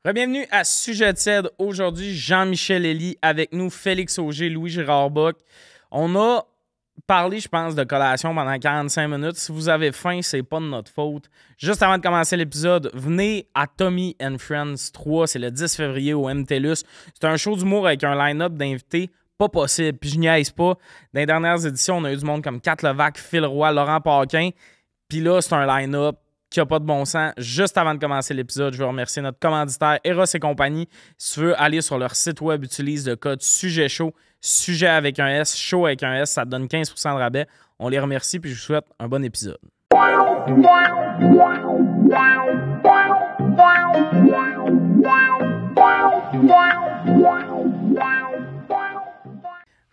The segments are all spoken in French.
Bienvenue à Sujet tiède. Aujourd'hui, Jean-Michel Elie avec nous, Félix Auger, Louis-Gérard Bock. On a parlé, je pense, de collation pendant 45 minutes. Si vous avez faim, c'est pas de notre faute. Juste avant de commencer l'épisode, venez à Tommy and Friends 3. C'est le 10 février au MTLUS. C'est un show d'humour avec un line-up d'invités pas possible. Puis je niaise pas. Dans les dernières éditions, on a eu du monde comme Kat Levac, Phil Roy, Laurent Paquin. Puis là, c'est un line-up qui n'a pas de bon sens. Juste avant de commencer l'épisode, je veux remercier notre commanditaire Eros et compagnie. Si tu veux aller sur leur site web, utilise le code Sujet Chaud. Sujet avec un S, chaud avec un S, ça te donne 15% de rabais. On les remercie puis je vous souhaite un bon épisode.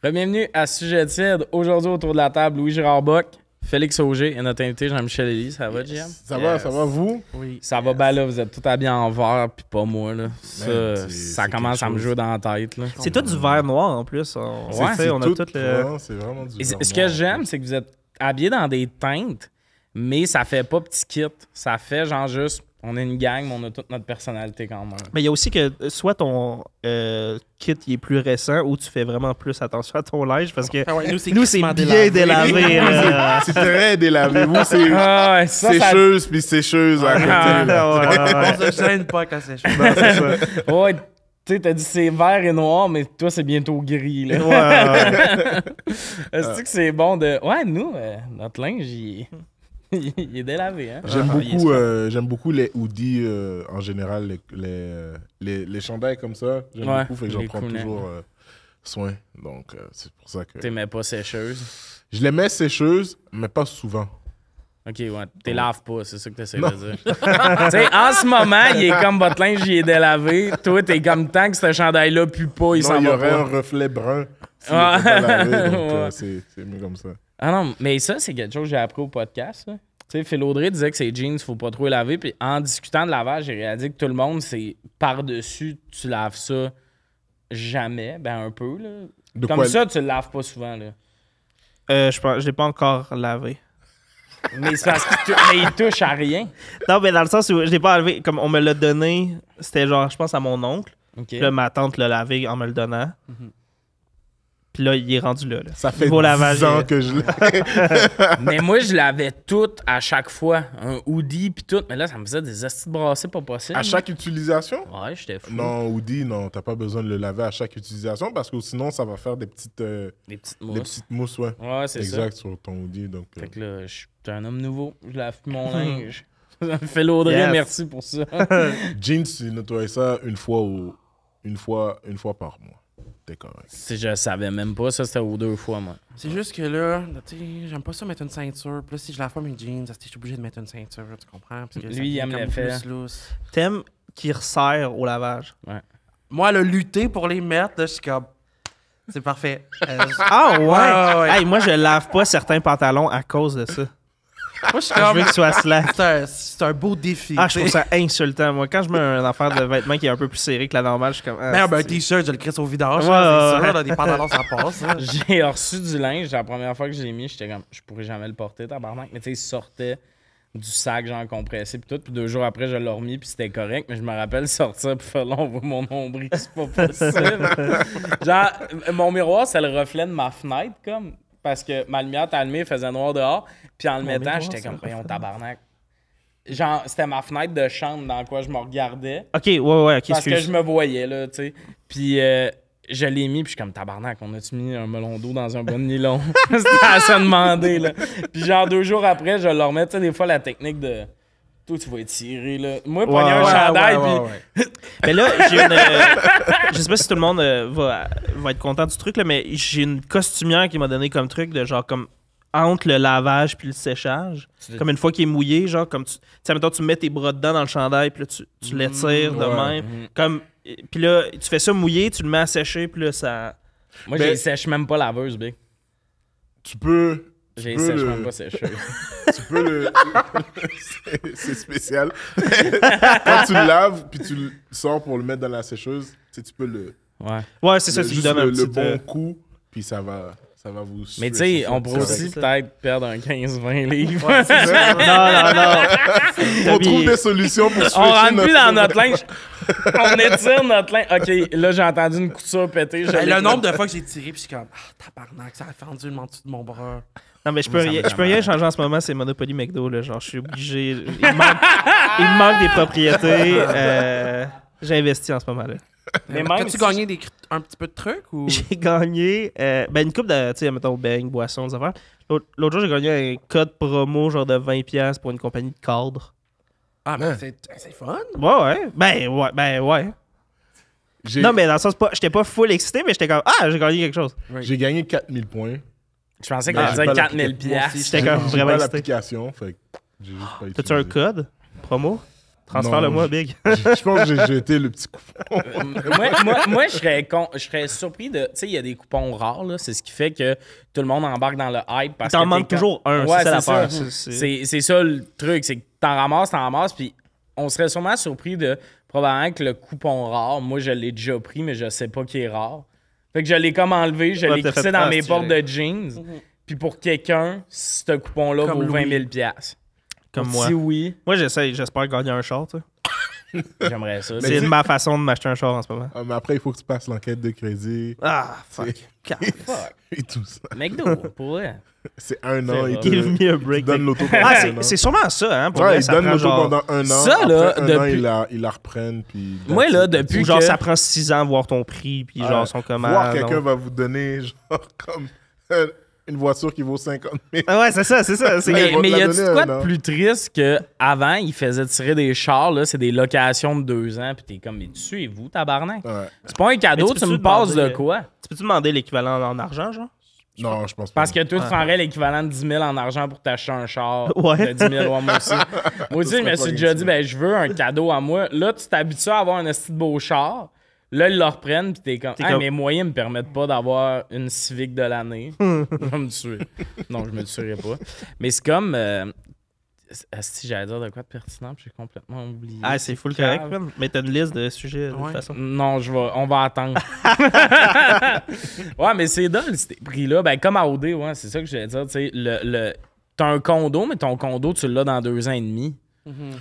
Bienvenue à Sujet tiède. Aujourd'hui, autour de la table, Louis-Gérard Bock, Félix Auger et notre invité Jean-Michel Elie. Ça va, JM? Ça va, vous? Oui. Ça va, ben là, vous êtes tout habillés en vert, puis pas moi, là. Ça commence à me jouer dans la tête, là. C'est tout du vert noir, en plus. On a tout le... C'est vraiment du vert Ce que noir. j'aime, c'est que vous êtes habillés dans des teintes, mais ça fait pas petit kit. Ça fait genre juste, on est une gang, mais on a toute notre personnalité quand même. Mais il y a aussi que soit ton kit il est plus récent ou tu fais vraiment plus attention à ton linge parce que nous, c'est bien délavé. C'est très délavé. Vous, c'est ça, sécheuse puis sécheuse à côté. là. On se gêne pas quand c'est chaud. Non, c'est ça. Ouais, tu sais, t'as dit c'est vert et noir, mais toi, c'est bientôt gris, là. Est-ce que c'est bon de... Ouais, nous, notre linge, il est délavé, hein? J'aime beaucoup les hoodies en général, les chandails comme ça. J'aime beaucoup, fait que j'en prends toujours soin. Donc, c'est pour ça que... T'aimais pas sécheuse? Je les mets sécheuses, mais pas souvent. OK, ouais. T'es laves pas, c'est ça que t'essaies de dire. Tu sais, en ce moment, il est comme votre linge, il est délavé. Toi, t'es comme tant que ce chandail-là pue pas, il s'en va pas. Il y aurait un reflet brun s'il était pas lavé, donc c'est mieux comme ça. Ah non, mais ça, c'est quelque chose que j'ai appris au podcast, là. Tu sais, Phil Audrey disait que ses jeans, faut pas trop les laver. Puis en discutant de lavage, j'ai réalisé que tout le monde, c'est par-dessus, tu laves ça jamais. Ben, un peu, là. Comme ça, tu le laves pas souvent, là. Je l'ai pas encore lavé. Mais c'est parce qu'il touche à rien. Non, mais dans le sens où je l'ai pas enlevé. Comme on me l'a donné, c'était genre, je pense, à mon oncle. OK. Puis là, ma tante l'a lavé en me le donnant. Puis là, il est rendu là. Ça fait 10 ans que je l'ai. Mais moi, je l'avais tout à chaque fois. Un hoodie puis tout. Mais là, ça me faisait des astis de brassés pas possible. À chaque utilisation? Ouais, j'étais fou. Non, hoodie, non. T'as pas besoin de le laver à chaque utilisation parce que sinon, ça va faire des petites mousses. Des petites mousses, ouais. Ouais, c'est ça. Exact, sur ton hoodie. Donc, Fait que là, je suis un homme nouveau. Je lave plus mon linge. Phil Audrey, merci pour ça. Jeans, tu nettoies ça une fois par mois. T'es correct. Je savais même pas, ça c'était aux 2 fois, moi. C'est juste que là, tu sais, j'aime pas ça mettre une ceinture. Puis là, si je lave pas mes jeans, je suis obligé de mettre une ceinture, tu comprends? Parce que lui, il aime l'effet. T'aimes qui resserre au lavage? Ouais. Moi, le lutter pour les mettre, là, je suis comme... C'est parfait. Ah ouais? ouais. Hey, moi, je lave pas certains pantalons à cause de ça. Moi, je suis Je comme... veux qu'ils soient slack. C'est un beau défi. Ah, je trouve ça insultant. Moi, quand je mets un affaire de vêtements qui est un peu plus serré que la normale, je suis comme... Mais un t-shirt, je le crisse au vidange, Ouais, là, c'est ouais. sûr. Là, des pantalons, ça passe. Là. J'ai reçu du linge, la première fois que je l'ai mis, j'étais comme, je pourrais jamais le porter, tabarnak. Mais tu sais, il sortait du sac, genre compressé, puis tout. Puis 2 jours après, je l'ai remis, puis c'était correct. Mais je me rappelle sortir, puis faire là, on voit mon nombril, c'est pas possible. Genre, mon miroir, c'est le reflet de ma fenêtre, comme. Parce que ma lumière était allumée, il faisait noir dehors. Puis en le mettant, j'étais comme, voyons, tabarnak. Genre, c'était ma fenêtre de chambre dans quoi je me regardais. OK, ouais, OK, Parce que je me voyais, là, tu sais. Puis je l'ai mis, puis je suis comme, tabarnak, on a-tu mis un melon d'eau dans un bon nylon? C'était à se demander, là. Puis genre, 2 jours après, je le remets. Tu sais, des fois, la technique de... Toi, tu vas étirer, là. Moi, pogner un chandail, puis... Mais là, j'ai une... je sais pas si tout le monde va être content du truc, là, mais j'ai une costumière qui m'a donné comme truc de genre, comme entre le lavage puis le séchage. Comme une fois qu'il est mouillé, genre, comme tu sais, mettons, tu mets tes bras dedans dans le chandail, puis là, tu l'étires de même. Comme... Puis là, tu fais ça mouillé, tu le mets à sécher, puis là, ça... Moi, je sèche même pas laveuse, Big. Tu peux... J'ai sèche même pas sécheuse. Tu peux le... c'est spécial. Quand tu le laves, puis tu le sors pour le mettre dans la sécheuse, tu sais, tu peux le... Ouais. Ouais, c'est ça, tu lui juste donnes un le petit... bon coup, puis ça va Ça va vous... Mais tu sais, on pourrait aussi peut-être perdre un 15-20 livres. Ouais, c'est ça. non. On trouve des solutions pour On rentre plus dans notre linge. On étire notre linge. OK, là, j'ai entendu une couture péter. Le nombre de fois que j'ai tiré, puis je suis comme, tabarnak, ça a fendu le dessous de mon bras. Non, mais je peux rien changer en ce moment, c'est Monopoly McDo. Là. Genre, je suis obligé. Il me manque des propriétés. J'ai investi en ce moment-là. Mais as-tu gagné un petit peu de trucs ou... J'ai gagné une coupe de, tu sais, mettons, bang, boisson, des affaires. L'autre jour, j'ai gagné un code promo genre de 20$ pour une compagnie de cadre. Ah, mais c'est fun. Ouais. Ben ouais. Non, mais dans le sens, j'étais pas full excité, mais j'étais comme, j'ai gagné quelque chose. J'ai gagné 4000 points. Je pensais que t'allais dire 4000 piastres. J'étais comme vraiment pas excité. l'application, fait que j'ai juste pas utilisé. T'as-tu un code promo? Transfère-le-moi, Big. Je pense que j'ai jeté le petit coupon. moi je serais surpris de... Tu sais, il y a des coupons rares, là. C'est ce qui fait que tout le monde embarque dans le hype. Parce T'en que manques toujours un, ouais, c'est ça l'affaire. C'est ça le truc, c'est que t'en ramasses, puis on serait sûrement surpris de... Probablement que le coupon rare, moi, je l'ai déjà pris, mais je sais pas qu'il est rare. Fait que je l'ai comme enlevé, je l'ai crissé dans mes portes de jeans. Puis pour quelqu'un, ce coupon-là vaut 20 000 $. Comme moi. Si oui, Moi, j'espère gagner un char, tu sais. j'aimerais ça. C'est ma façon de m'acheter un char en ce moment. Mais après, il faut que tu passes l'enquête de crédit. Ah, fuck. Et tout ça. McDo, pour vrai. C'est 1 an. Il Give me a break. te donne l'auto pendant un an. C'est sûrement ça, hein. Pour Ouais, vrai, ils ça donnent prend l'auto genre... pendant 1 an. Ça, là, après un an, depuis- ils la reprennent. Puis Moi, là, depuis Ou genre, que... ça prend 6 ans à voir ton prix, puis genre, son commande. Voir quelqu'un va vous donner, genre, comme une voiture qui vaut 50 000. Ah ouais, c'est ça. Mais ils vont te y la a-tu donner quoi un de an. plus triste qu'avant, ils faisaient tirer des chars, là, c'est des locations de 2 ans, puis t'es comme, mais tuez-vous, tabarnak? Ouais. C'est pas un cadeau, Mais tu tu me peux-tu passes de demander- quoi? Tu peux-tu demander l'équivalent en argent, genre? Non, je pense pas. Parce que toi, tu ferais l'équivalent de 10 000 en argent pour t'acheter un char Ouais. de 10 000. Ouais, moi aussi. Moi aussi, je me suis déjà dit, ben, je veux un cadeau à moi. Là, tu t'habitues à avoir un esti de beau char. Là, ils le reprennent, puis t'es comme, comme- mes moyens me permettent pas d'avoir une Civic de l'année. Je vais me tuer. Non, je me tuerai pas. Mais c'est comme... si j'allais dire de quoi de pertinent, puis j'ai complètement oublié. Ah, c'est full grave. correct, man. Mais t'as une liste de sujets, de toute façon. Non, on va attendre. Ouais, mais c'est dole, ces prix-là. Ben, comme à OD, ouais, c'est ça que je voulais dire. Tu sais, t'as un condo, mais ton condo, tu l'as dans 2 ans et demi.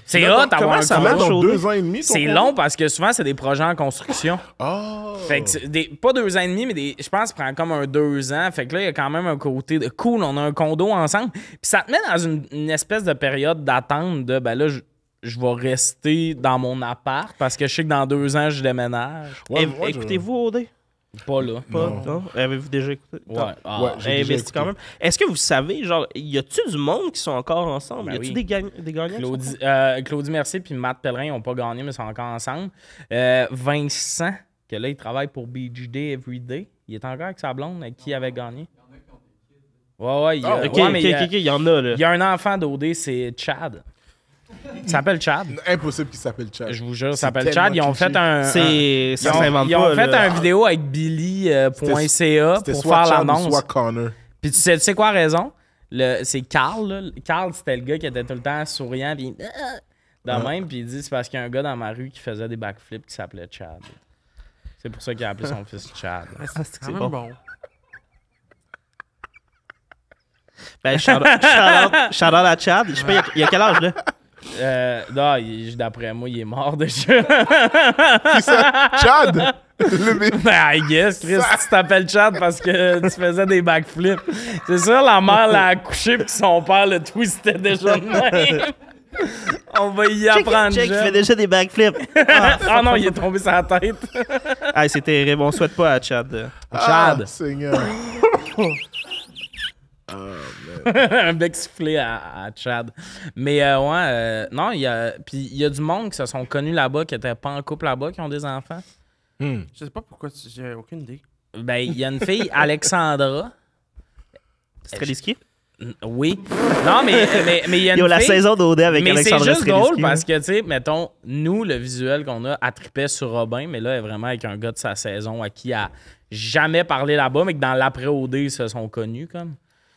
C'est hot d'avoir un ça condo. marche? Dans chaudé. 2 ans et demi, ton C'est compte? long parce que souvent, c'est des projets en construction. Oh! Fait que pas 2 ans et demi, mais je pense que ça prend comme un 2 ans. Fait que là, il y a quand même un côté de cool, on a un condo ensemble. Puis ça te met dans une espèce de période d'attente de, ben là, je vais rester dans mon appart parce que je sais que dans 2 ans, je déménage. Ouais, moi, Écoutez-vous, OD? Pas là. Pas, non? Avez-vous déjà écouté? Ouais. Ah, Ouais, j'ai déjà Investi écouté. quand même. Est-ce que vous savez, genre, y a-tu du monde qui sont encore ensemble? Ben Y a-tu oui. des gagnants? Claudie Mercier puis Matt Pellerin n'ont pas gagné, mais sont encore ensemble. Vincent, que là, il travaille pour BGD Everyday. Il est encore avec sa blonde, avec qui il avait gagné. Ouais, il y a, Ok, ouais, mais il y en a, là. il y a un enfant d'OD, c'est Chad. Il s'appelle Chad. Impossible qu'il s'appelle Chad. Je vous jure, ça C'est s'appelle Chad. Ils ont tellement fait un. Ça s'invente Ils ont pas, fait là. une vidéo avec Billy.ca C'était pour soit faire Chad ou l'annonce. soit Connor. Puis tu sais quoi la raison? C'est Carl. Là. Carl, c'était le gars qui était tout le temps souriant. Puis de même. Puis il dit c'est parce qu'il y a un gars dans ma rue qui faisait des backflips qui s'appelait Chad. C'est pour ça qu'il a appelé son fils Chad. C'est quand même bon. Ben, shout-out à Chad. Je sais pas, il y a quel âge, là? Non, d'après moi, il est mort déjà. Qui ça? Chad! Le bébé. Ben, I guess, Chris, tu t'appelles Chad parce que tu faisais des backflips. C'est sûr, la mère l'a accouché puis que son père le twistait déjà de même. On va y apprendre. Check, il jeune. fait déjà des backflips. Ah non, il est tombé sur la tête. Ah, c'est terrible. On souhaite pas à Chad. Chad. Ah, Seigneur. Un bec soufflé à Chad. Mais non, il y a du monde qui se sont connus là-bas, qui n'étaient pas en couple là-bas, qui ont des enfants. Je sais pas pourquoi, j'ai aucune idée. Ben, il y a une fille, Alexandra. Streliski? Oui. Non, mais il y a une Yo, la fille... saison d'OD avec Mais c'est Alexandre juste drôle Streliski. parce que, tu sais, mettons, nous, le visuel qu'on a, elle trippait sur Robin, mais là, elle est vraiment avec un gars de sa saison à qui elle a jamais parlé là-bas, mais que dans l'après-OD, ils se sont connus, comme.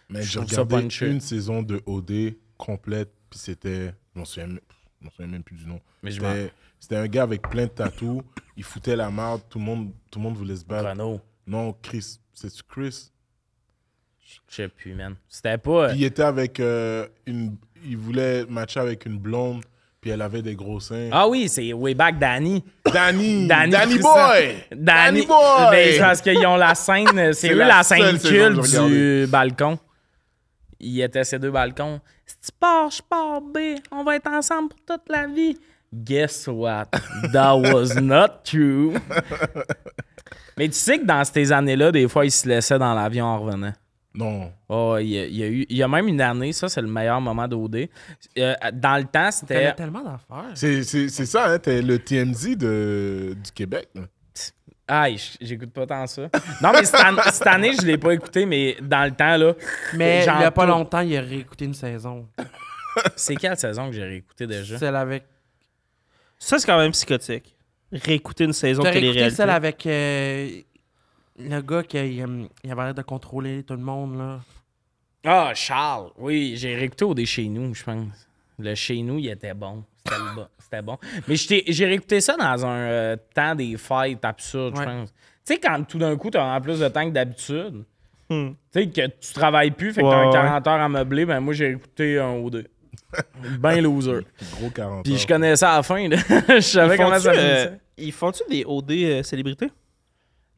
Mais Je j'ai trouve ça regardé punché. une saison de OD complète, puis c'était... Je m'en souviens même plus du nom. Mais je C'était un gars avec plein de tatous. Il foutait la marde. Tout le monde voulait se battre. Renaud. Non, Chris. C'est-tu Chris? Je sais plus, man. C'était pas... Puis il était avec il voulait matcher avec une blonde, puis elle avait des gros seins. Ah oui, c'est way back Danny. Danny Tristan. Boy! Danny Boy! Ben, c'est parce qu'ils ont la scène... C'est eux la scène culte du balcon. Ils étaient ces deux balcons. Si tu pars, je pars, B. On va être ensemble pour toute la vie. Guess what? That was not true. Mais tu sais que dans ces années-là, des fois, ils se laissaient dans l'avion en revenant. Non. Oh, il y a même une année, ça, c'est le meilleur moment d'OD. Dans le temps, c'était... Il y a tellement d'affaires. C'est ça, hein? T'es le TMZ du Québec. Là. Ah, j'écoute pas tant ça. Non, mais cette année, je l'ai pas écouté, mais dans le temps, là... Mais genre il y a pas longtemps, il a réécouté une saison. C'est quelle saison que j'ai réécouté déjà? Celle avec... Ça, c'est quand même psychotique. Réécouter une saison de T'as réécouté télé-réalité. celle avec le gars qui il avait l'air de contrôler tout le monde, là. Ah, Charles. Oui, j'ai réécouté au Chez nous, je pense. Le Chez nous, il était bon. C'était bon. Mais j'ai réécouté ça dans un temps des fêtes absurdes, je pense. Tu sais, quand tout d'un coup, tu as vraiment plus de temps que d'habitude. Tu sais, que tu travailles plus, fait que t'as 40 heures à meubler, ben moi, j'ai écouté un ou deux. Ben loser. Gros 40 Puis heures. je connaissais à la fin, là. Je savais comment ça finissait. Ils font-tu des OD célébrités?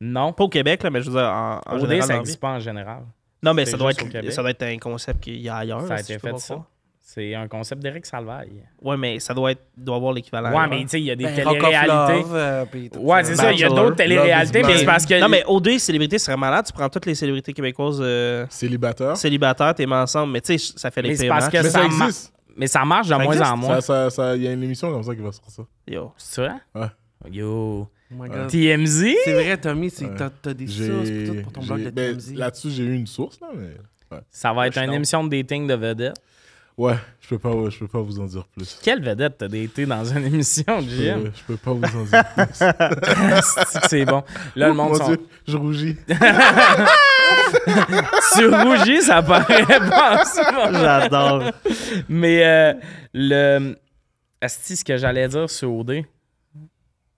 Non. Pas au Québec, là, mais je veux dire, en OD, général. ça dans la n'existe vie. pas en général. Non, mais C'est ça doit juste au Québec. être un concept qu'il y a ailleurs. Ça a si été je peux fait pas ça. croire. C'est un concept d'Éric Salvaille. Ouais, mais ça doit avoir l'équivalent. Ouais, mais tu sais, il y a des Rock of téléréalités. Love, puis tout Ouais, c'est ça. Il y a Bachelor, d'autres téléréalités, Love mais is c'est parce que... Non, mais OD, célébrité, c'est malade. Tu prends toutes les célébrités québécoises Célibataire. célibataires, t'es mis ensemble, mais tu sais, ça fait les Mais c'est pires parce matchs. que Mais ça ça, existe. mais ça marche de Ça moins existe? en moins. Il y a une émission comme ça qui va sortir ça. Yo. C'est vrai? Ouais. Yo. Oh my God. TMZ? C'est vrai, Tommy, t'as des sources pis tout pour ton blog de ben, TMZ. là-dessus, j'ai eu une source, là, mais... Ouais, Ça va être je une suis émission de dating de vedette. ouais je peux pas vous en dire plus. Quelle vedette t'as daté dans une émission, Jim? Je peux pas vous en dire plus. C'est bon. Là, le monde Mon sont... Dieu, je rougis. Sur Rougi, ça paraît pas en ce moment. J'adore. Mais Asti, ce que j'allais dire sur OD,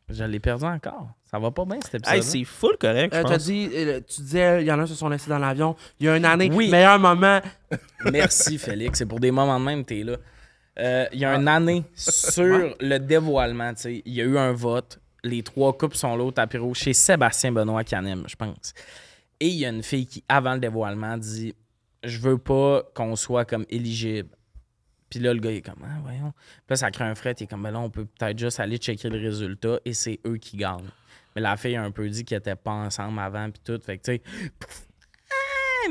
je l'ai perdu encore. Ça va pas bien, cet épisode. Hey, c'est full correct, je T'as pense. dit, tu disais, il y en a qui se sont laissés dans l'avion. Il y a une année, Oui. meilleur moment. Merci, Félix. C'est pour des moments de même, t'es là. Il y a une année sur le dévoilement, tu sais. Il y a eu un vote. Les 3 couples sont là au tapis rouge chez Sébastien Benoît Canem, je pense. Et il y a une fille qui, avant le dévoilement, dit « Je veux pas qu'on soit comme éligible. » Puis là, le gars, il est comme « Ah, voyons. » Puis là, ça crée un fret. Il est comme « Ben là, on peut peut-être juste aller checker le résultat et c'est eux qui gagnent. » Mais la fille a un peu dit qu'ils étaient pas ensemble avant puis tout. Fait que, tu sais...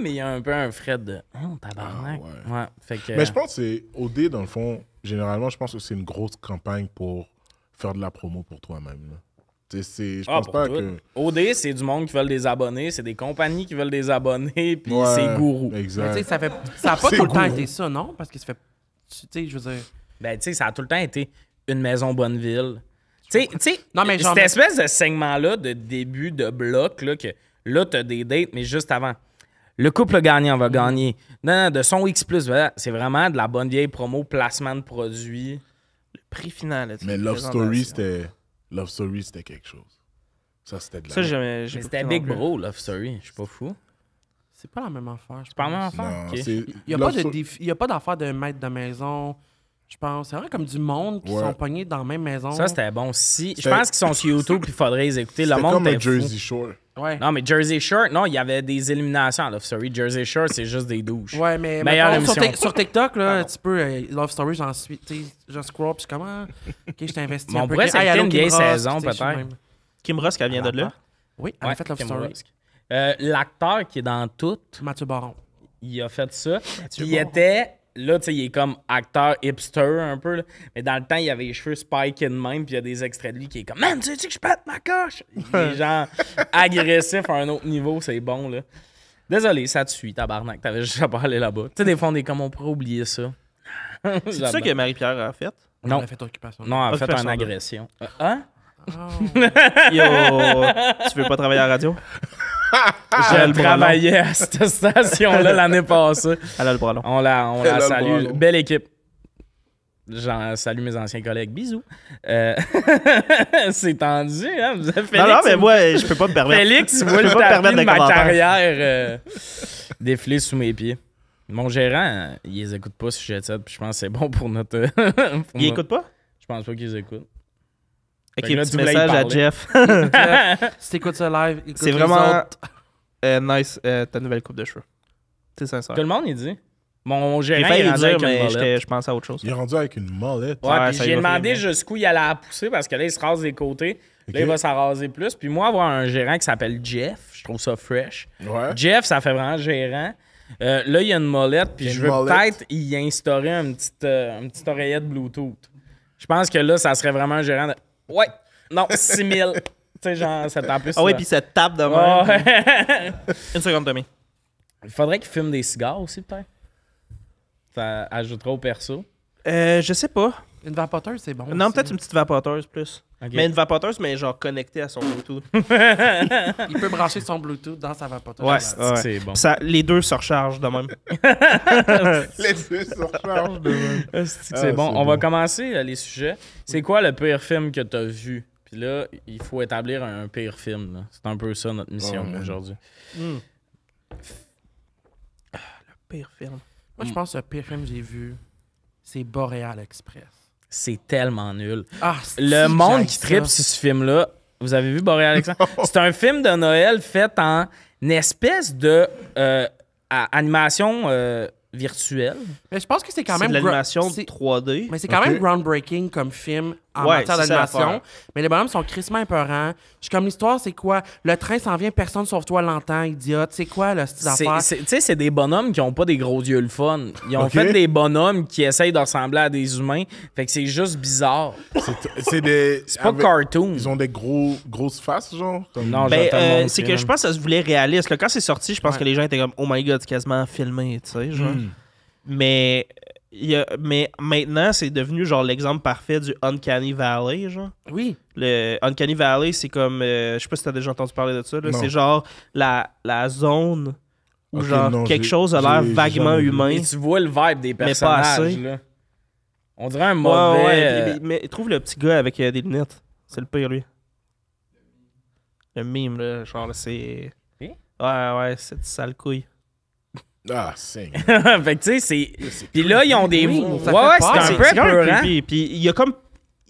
Mais il y a un peu un fret de « Oh, tabarnak. Ah, ouais. Fait que, Mais je pense que c'est OD, dans le fond, généralement, je pense que c'est une grosse campagne pour faire de la promo pour toi-même. Là. Je pense pour pas tout. que... OD, c'est du monde qui veulent des abonnés, c'est des compagnies qui veulent des abonnés, puis Ouais, c'est gourou. Mais Exact. tu sais, ça a pas C'est tout le temps cool. été ça, non? Parce que ça fait. Tu sais, je veux dire. Ben, tu sais, ça a tout le temps été une maison Bonneville. Tu sais, Non, mais genre, cette espèce de segment-là de début de bloc, là, que là, t'as des dates, mais juste avant. Le couple gagnant va gagner. Non, de son X+, voilà, c'est vraiment de la bonne vieille promo, placement de produits. Le prix final. Là, Mais Love Story, c'était quelque chose. Ça, c'était de la... Ça, j'ai Mais pas c'était vu Big non plus. Bro, Love Story. Je suis pas fou. C'est pas la même affaire. C'est pas la même affaire? Non, Ok. c'est... Il n'y a, Love pas de Story- il y a pas d'affaire de maître de maison, je pense. C'est vrai comme du monde qui Ouais. sont pognés dans la même maison. Ça, c'était bon. Si, je C'était- pense qu'ils sont sur YouTube, il faudrait les écouter. Le C'était monde comme un était fou. Jersey Shore. Ouais. Non, mais Jersey Shore, non, il y avait des éliminations à Love Story. Jersey Shore, c'est juste des douches. Ouais, mais Meilleure mettons, émission. sur TikTok, là, tu peux, Love Story, j'en suis, tu sais, je scroll, puis comment, ok, je t'ai investi Mais on un peu. pourrait s'écouter allô, une Kim vieille Ross, saison, tu sais, je suis peut-être. même. Kim Ross, qui vient de là. Oui, elle Ouais, a fait Love Kim Story. Rusk. L'acteur qui est dans tout, Mathieu Baron. il a fait ça. Puis il était... Là, tu sais, il est comme acteur hipster un peu. Là. Mais dans le temps, il avait les cheveux spikés de même. Puis il y a des extraits de lui qui est comme « Man, tu sais que je pète ma coche! » Il est genre agressif à un autre niveau. C'est bon, là. Désolé, ça te suit, tabarnak. T'avais juste à pas aller là-bas. Tu sais, des fois, on est comme, on pourrait oublier ça. C'est ça que Marie-Pierre a fait? Elle Non. a fait Occupation. Non, en fait, Occupation une double. agression. Hein? Oh. Yo, tu veux pas travailler à la radio? Je travaillais à cette station-là l'année passée. Elle a le bras long. On la Elle a le salue. bras long. Belle équipe. J'en salue mes anciens collègues. Bisous. C'est tendu, hein? Félix, Non, mais moi, je peux pas me permettre. Félix voit le peux pas me tapis permettre de de ma commentaires. carrière. défiler sous mes pieds. Mon gérant, il les écoute pas sur Jet Set, puis je pense que c'est bon pour notre... Il écoute pas? Je pense pas qu'ils écoutent. Ok, Fait que là, petit tu voulais y message à parler. Jeff. Jeff, si t'écoutes ça live, écoute C'est les vraiment autres. nice, ta nouvelle coupe de cheveux. C'est sincère. Tout le monde, il dit. Mon J'ai gérant, failli il est le rendu dire, avec une mais molette. je pensais à autre chose. Il est rendu avec une molette. Ouais, Ouais, puis ça j'ai y va demandé faire, mais- jusqu'où il allait la pousser parce que là, il se rase des côtés. Ok. Là, il va s'en raser plus. Puis moi, avoir un gérant qui s'appelle Jeff, je trouve ça fresh. Ouais. Jeff, ça fait vraiment gérant. Là, il y a une molette, puis Il y a je une veux molette. peut-être y instaurer une petite oreillette Bluetooth. Je pense que là, ça serait vraiment un gérant de... Ouais, non, 6000. Tu sais, genre, ça tape plus. Ah oui, puis ça tape de même. Ah ouais. Une seconde, Tommy. Il faudrait qu'il fume des cigares aussi, peut-être. Ça ajoutera au perso. Je sais pas. Une vapoteuse, c'est bon. Non, aussi. peut-être une petite vapoteuse plus. Ok. Mais une vapoteuse, mais genre connectée à son Bluetooth. Il peut brancher son Bluetooth dans sa vapoteuse. Ouais. C'est que c'est bon. Ça, les deux se rechargent de même. Les deux se rechargent de même. C'est Ah, bon. c'est On va bon. commencer les sujets. C'est quoi le pire film que tu as vu? Puis là, il faut établir un pire film. Là. C'est un peu ça notre mission Oh, man. aujourd'hui. Le pire film. Moi, je pense que le pire film que j'ai vu, c'est Boreal Express. C'est tellement nul. Ah, Le si, monde j'haïs qui ça. tripe sur ce film-là, vous avez vu Boréal Alexandre? C'est un film de Noël fait en une espèce de animation virtuelle. Mais je pense que c'est quand C'est même... de l'animation c'est- 3D. Mais c'est quand Ok. même groundbreaking comme film en Ouais, matière c'est ça d'animation. l'affaire. Mais les bonhommes sont crissement épeurants. Je suis comme l'histoire, c'est quoi? Le train s'en vient, personne sauf toi l'entend, idiote. C'est quoi le style d'affaires? Tu sais, c'est des bonhommes qui ont pas des gros yeux le fun. Ils ont Ok. fait des bonhommes qui essayent de ressembler à des humains. Fait que c'est juste bizarre. C'est des. C'est pas avec- cartoon. Ils ont des grosses faces, genre. Comme... Non, Ben, j'entends le monde c'est qui que je pense que ça se voulait réaliste. Là, quand c'est sorti, je pense Ouais. que les gens étaient comme oh my god, c'est quasiment filmé, tu sais, genre. Mais maintenant, c'est devenu genre l'exemple parfait du Uncanny Valley, genre. Oui. Le Uncanny Valley, c'est comme je sais pas si t'as déjà entendu parler de ça, là. Non. C'est genre la zone où Ok, genre non, quelque j'ai- chose a l'air j'ai vaguement jamais vu. humain. Et tu vois le vibe des pas personnages. assez. Là. On dirait un Ouais, mauvais... ouais, mais trouve le petit gars avec des lunettes. C'est le pire, lui. Le mime, là, genre, là, c'est... Hein? Ouais, c'est une sale couille. Ah, c'est. fait que tu sais, c'est... Puis là, ils ont des... Oui, ouais, ça ouais, fait c'est peur. un peu C'est quand même épeurant. creepy. Puis il y a comme...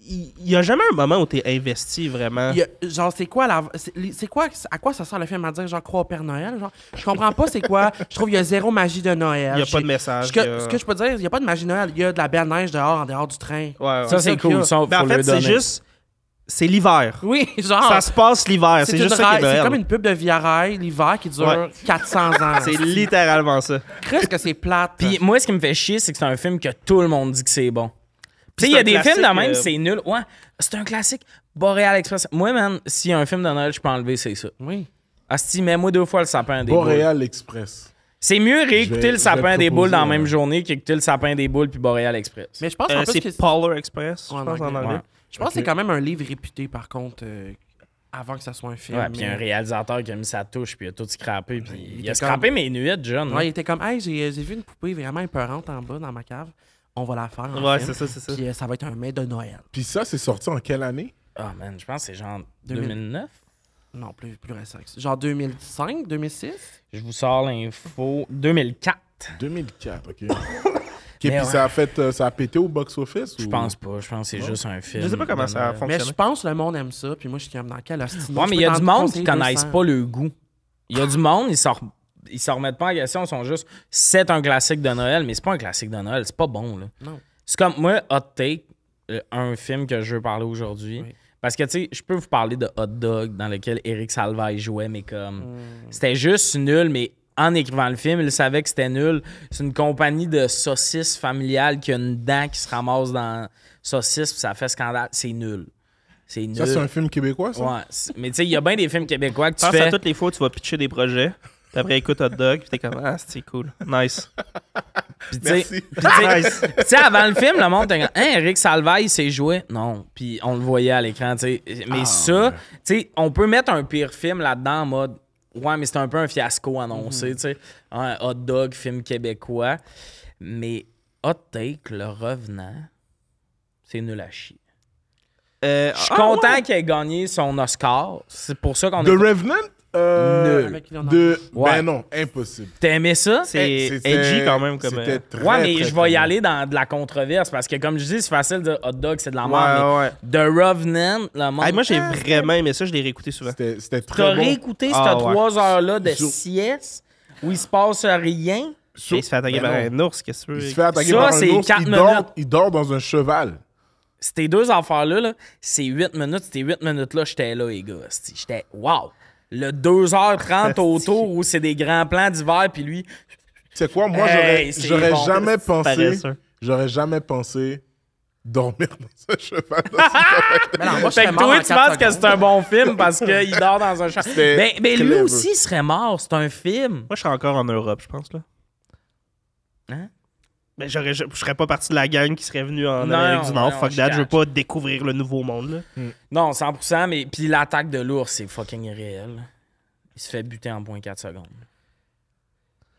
Il y a jamais un moment où t'es investi, vraiment. Il y a- genre, c'est quoi c'est quoi, à quoi ça sert le film à dire, genre, crois au Père Noël? Genre, je comprends pas c'est quoi. Je trouve qu'il y a zéro magie de Noël. Il y a pas de J'ai- message. Ce que je peux dire, il y a pas de magie de Noël. Il y a de la belle neige dehors, en dehors du train. Ouais. Ça, c'est ça qu'il y a. cool. Ça, faut Ben, en fait, le c'est donner. juste... C'est l'hiver. Oui, genre. Ça se passe l'hiver. C'est une juste ça qui est c'est Noël. comme une pub de Via Rail l'hiver qui dure Ouais. 400 ans. C'est littéralement ça. Qu'est-ce que c'est plate. Puis moi, ce qui me fait chier, c'est que c'est un film que tout le monde dit que c'est bon. Tu sais, il y c'est a un des films de classique, même, c'est nul. Ouais, c'est un classique. Boréal Express. Moi, man, s'il y a un film de Noël, je peux enlever, c'est ça. Oui. Asti, mets-moi 2 fois le sapin des boules. Boréal Express. C'est mieux réécouter Je vais- le sapin je vais des boules dans la proposer, même ouais. journée qu'écouter le sapin des boules puis Boréal Express. Mais je pense en plus C'est que Polar Express, je Ouais, en pense, en anglais. anglais. Ouais. je pense que c'est quand même un livre réputé par contre avant que ça soit un film. Ouais, puis un mais- réalisateur qui a mis sa touche puis il a tout scrappé puis il a était scrappé mes nuits, John. Ouais, il était comme hey, j'ai vu une poupée vraiment épeurante en bas dans ma cave. On va la faire. en Ouais, film. c'est ça. Puis ça va être un mets de Noël. Puis ça, c'est sorti en quelle année? Ah, man, je pense que c'est genre 2000. 2009. Non, plus récent. que ça. Genre 2005, 2006. Je vous sors l'info. 2004. 2004, OK. OK, Mais puis ouais. ça a pété au box-office? Je pense pas. Je pense que c'est juste un film. Je sais pas comment ça de Noël. fonctionne. Mais je pense que le monde aime ça. Puis moi, je suis comme dans quel hostie. Ouais, mais il y a du monde qui connaissent pas le goût. Il y a du monde, ils s'en remettent pas en question, ils sont juste c'est un classique de Noël, mais c'est pas un classique de Noël, c'est pas bon là. Non. C'est comme moi Hot Take, un film que je veux parler aujourd'hui. Oui. Parce que tu sais, je peux vous parler de Hot Dog dans lequel Eric Salvaille jouait, mais comme c'était juste nul, mais en écrivant le film, il savait que c'était nul. C'est une compagnie de saucisses familiales qui a une dent qui se ramasse dans saucisse, puis ça fait scandale. C'est nul. C'est nul. Ça, c'est un film québécois, ça? Ouais, mais tu sais, il y a bien des films québécois que tu Pense fais. à toutes les fois où tu vas pitcher des projets. Puis après, écoute Hot Dog, puis t'es comme, ah, c'est cool. Nice. Puis tu sais, Merci. puis tu sais- Nice. puis tu sais, avant le film, le monde était comme, hein, Eric Salvaille s'est joué. Non. Puis on le voyait à l'écran, tu sais. Mais ça, tu sais, on peut mettre un pire film là-dedans en mode, ouais, mais c'est un peu un fiasco annoncé, tu sais. Un Hot Dog, film québécois. Mais Hot Take, Le Revenant, c'est nul à chier. Je suis content qu'il ait gagné son Oscar. C'est pour ça qu'on The Revenant? Nul. Ben non, impossible. T'aimais ça? C'est edgy quand même. Comme, C'était très, ouais, mais très, je très vais y bon. aller dans de la controverse parce que, comme je dis, c'est facile de dire hot dog, c'est de la merde. Ouais. Mais The Revenant, le monde. Moi, j'ai vraiment aimé ça. Je l'ai réécouté souvent. C'était T'as très bon. réécouté ces Ah, ouais. 3 heures-là de Sur- sieste où il se passe rien? Il se fait attaquer par un ours, qu'est-ce que Il tu se veux? fait attaquer Ça, par un c'est ours. 4 minutes. Il dort dans un cheval. Ces 2 affaires-là, là, c'est 8 minutes. Ces 8 minutes-là, j'étais là, les gars. J'étais wow! Le 2h30 autour où c'est des grands plans d'hiver, puis lui. C'est quoi? Moi, Hey, c'est j'aurais bon. jamais pensé. Paresseux. J'aurais jamais pensé dormir dans un cheval. Mais non, moi, je Fait serais que mort toi, en tu 4 penses que c'est secondes. un bon film parce qu'il dort dans un champ. C'était Ben lui clever. aussi, il serait mort. C'est un film. Moi, je serais encore en Europe, je pense. Là. Hein? Mais je serais pas partie de la gang qui serait venue en Non, Amérique du Nord. non, Fuck je that, je veux catch. pas découvrir le nouveau monde. Là. Non, 100%, mais puis l'attaque de l'ours, c'est fucking irréel. Il se fait buter en 0.4 secondes.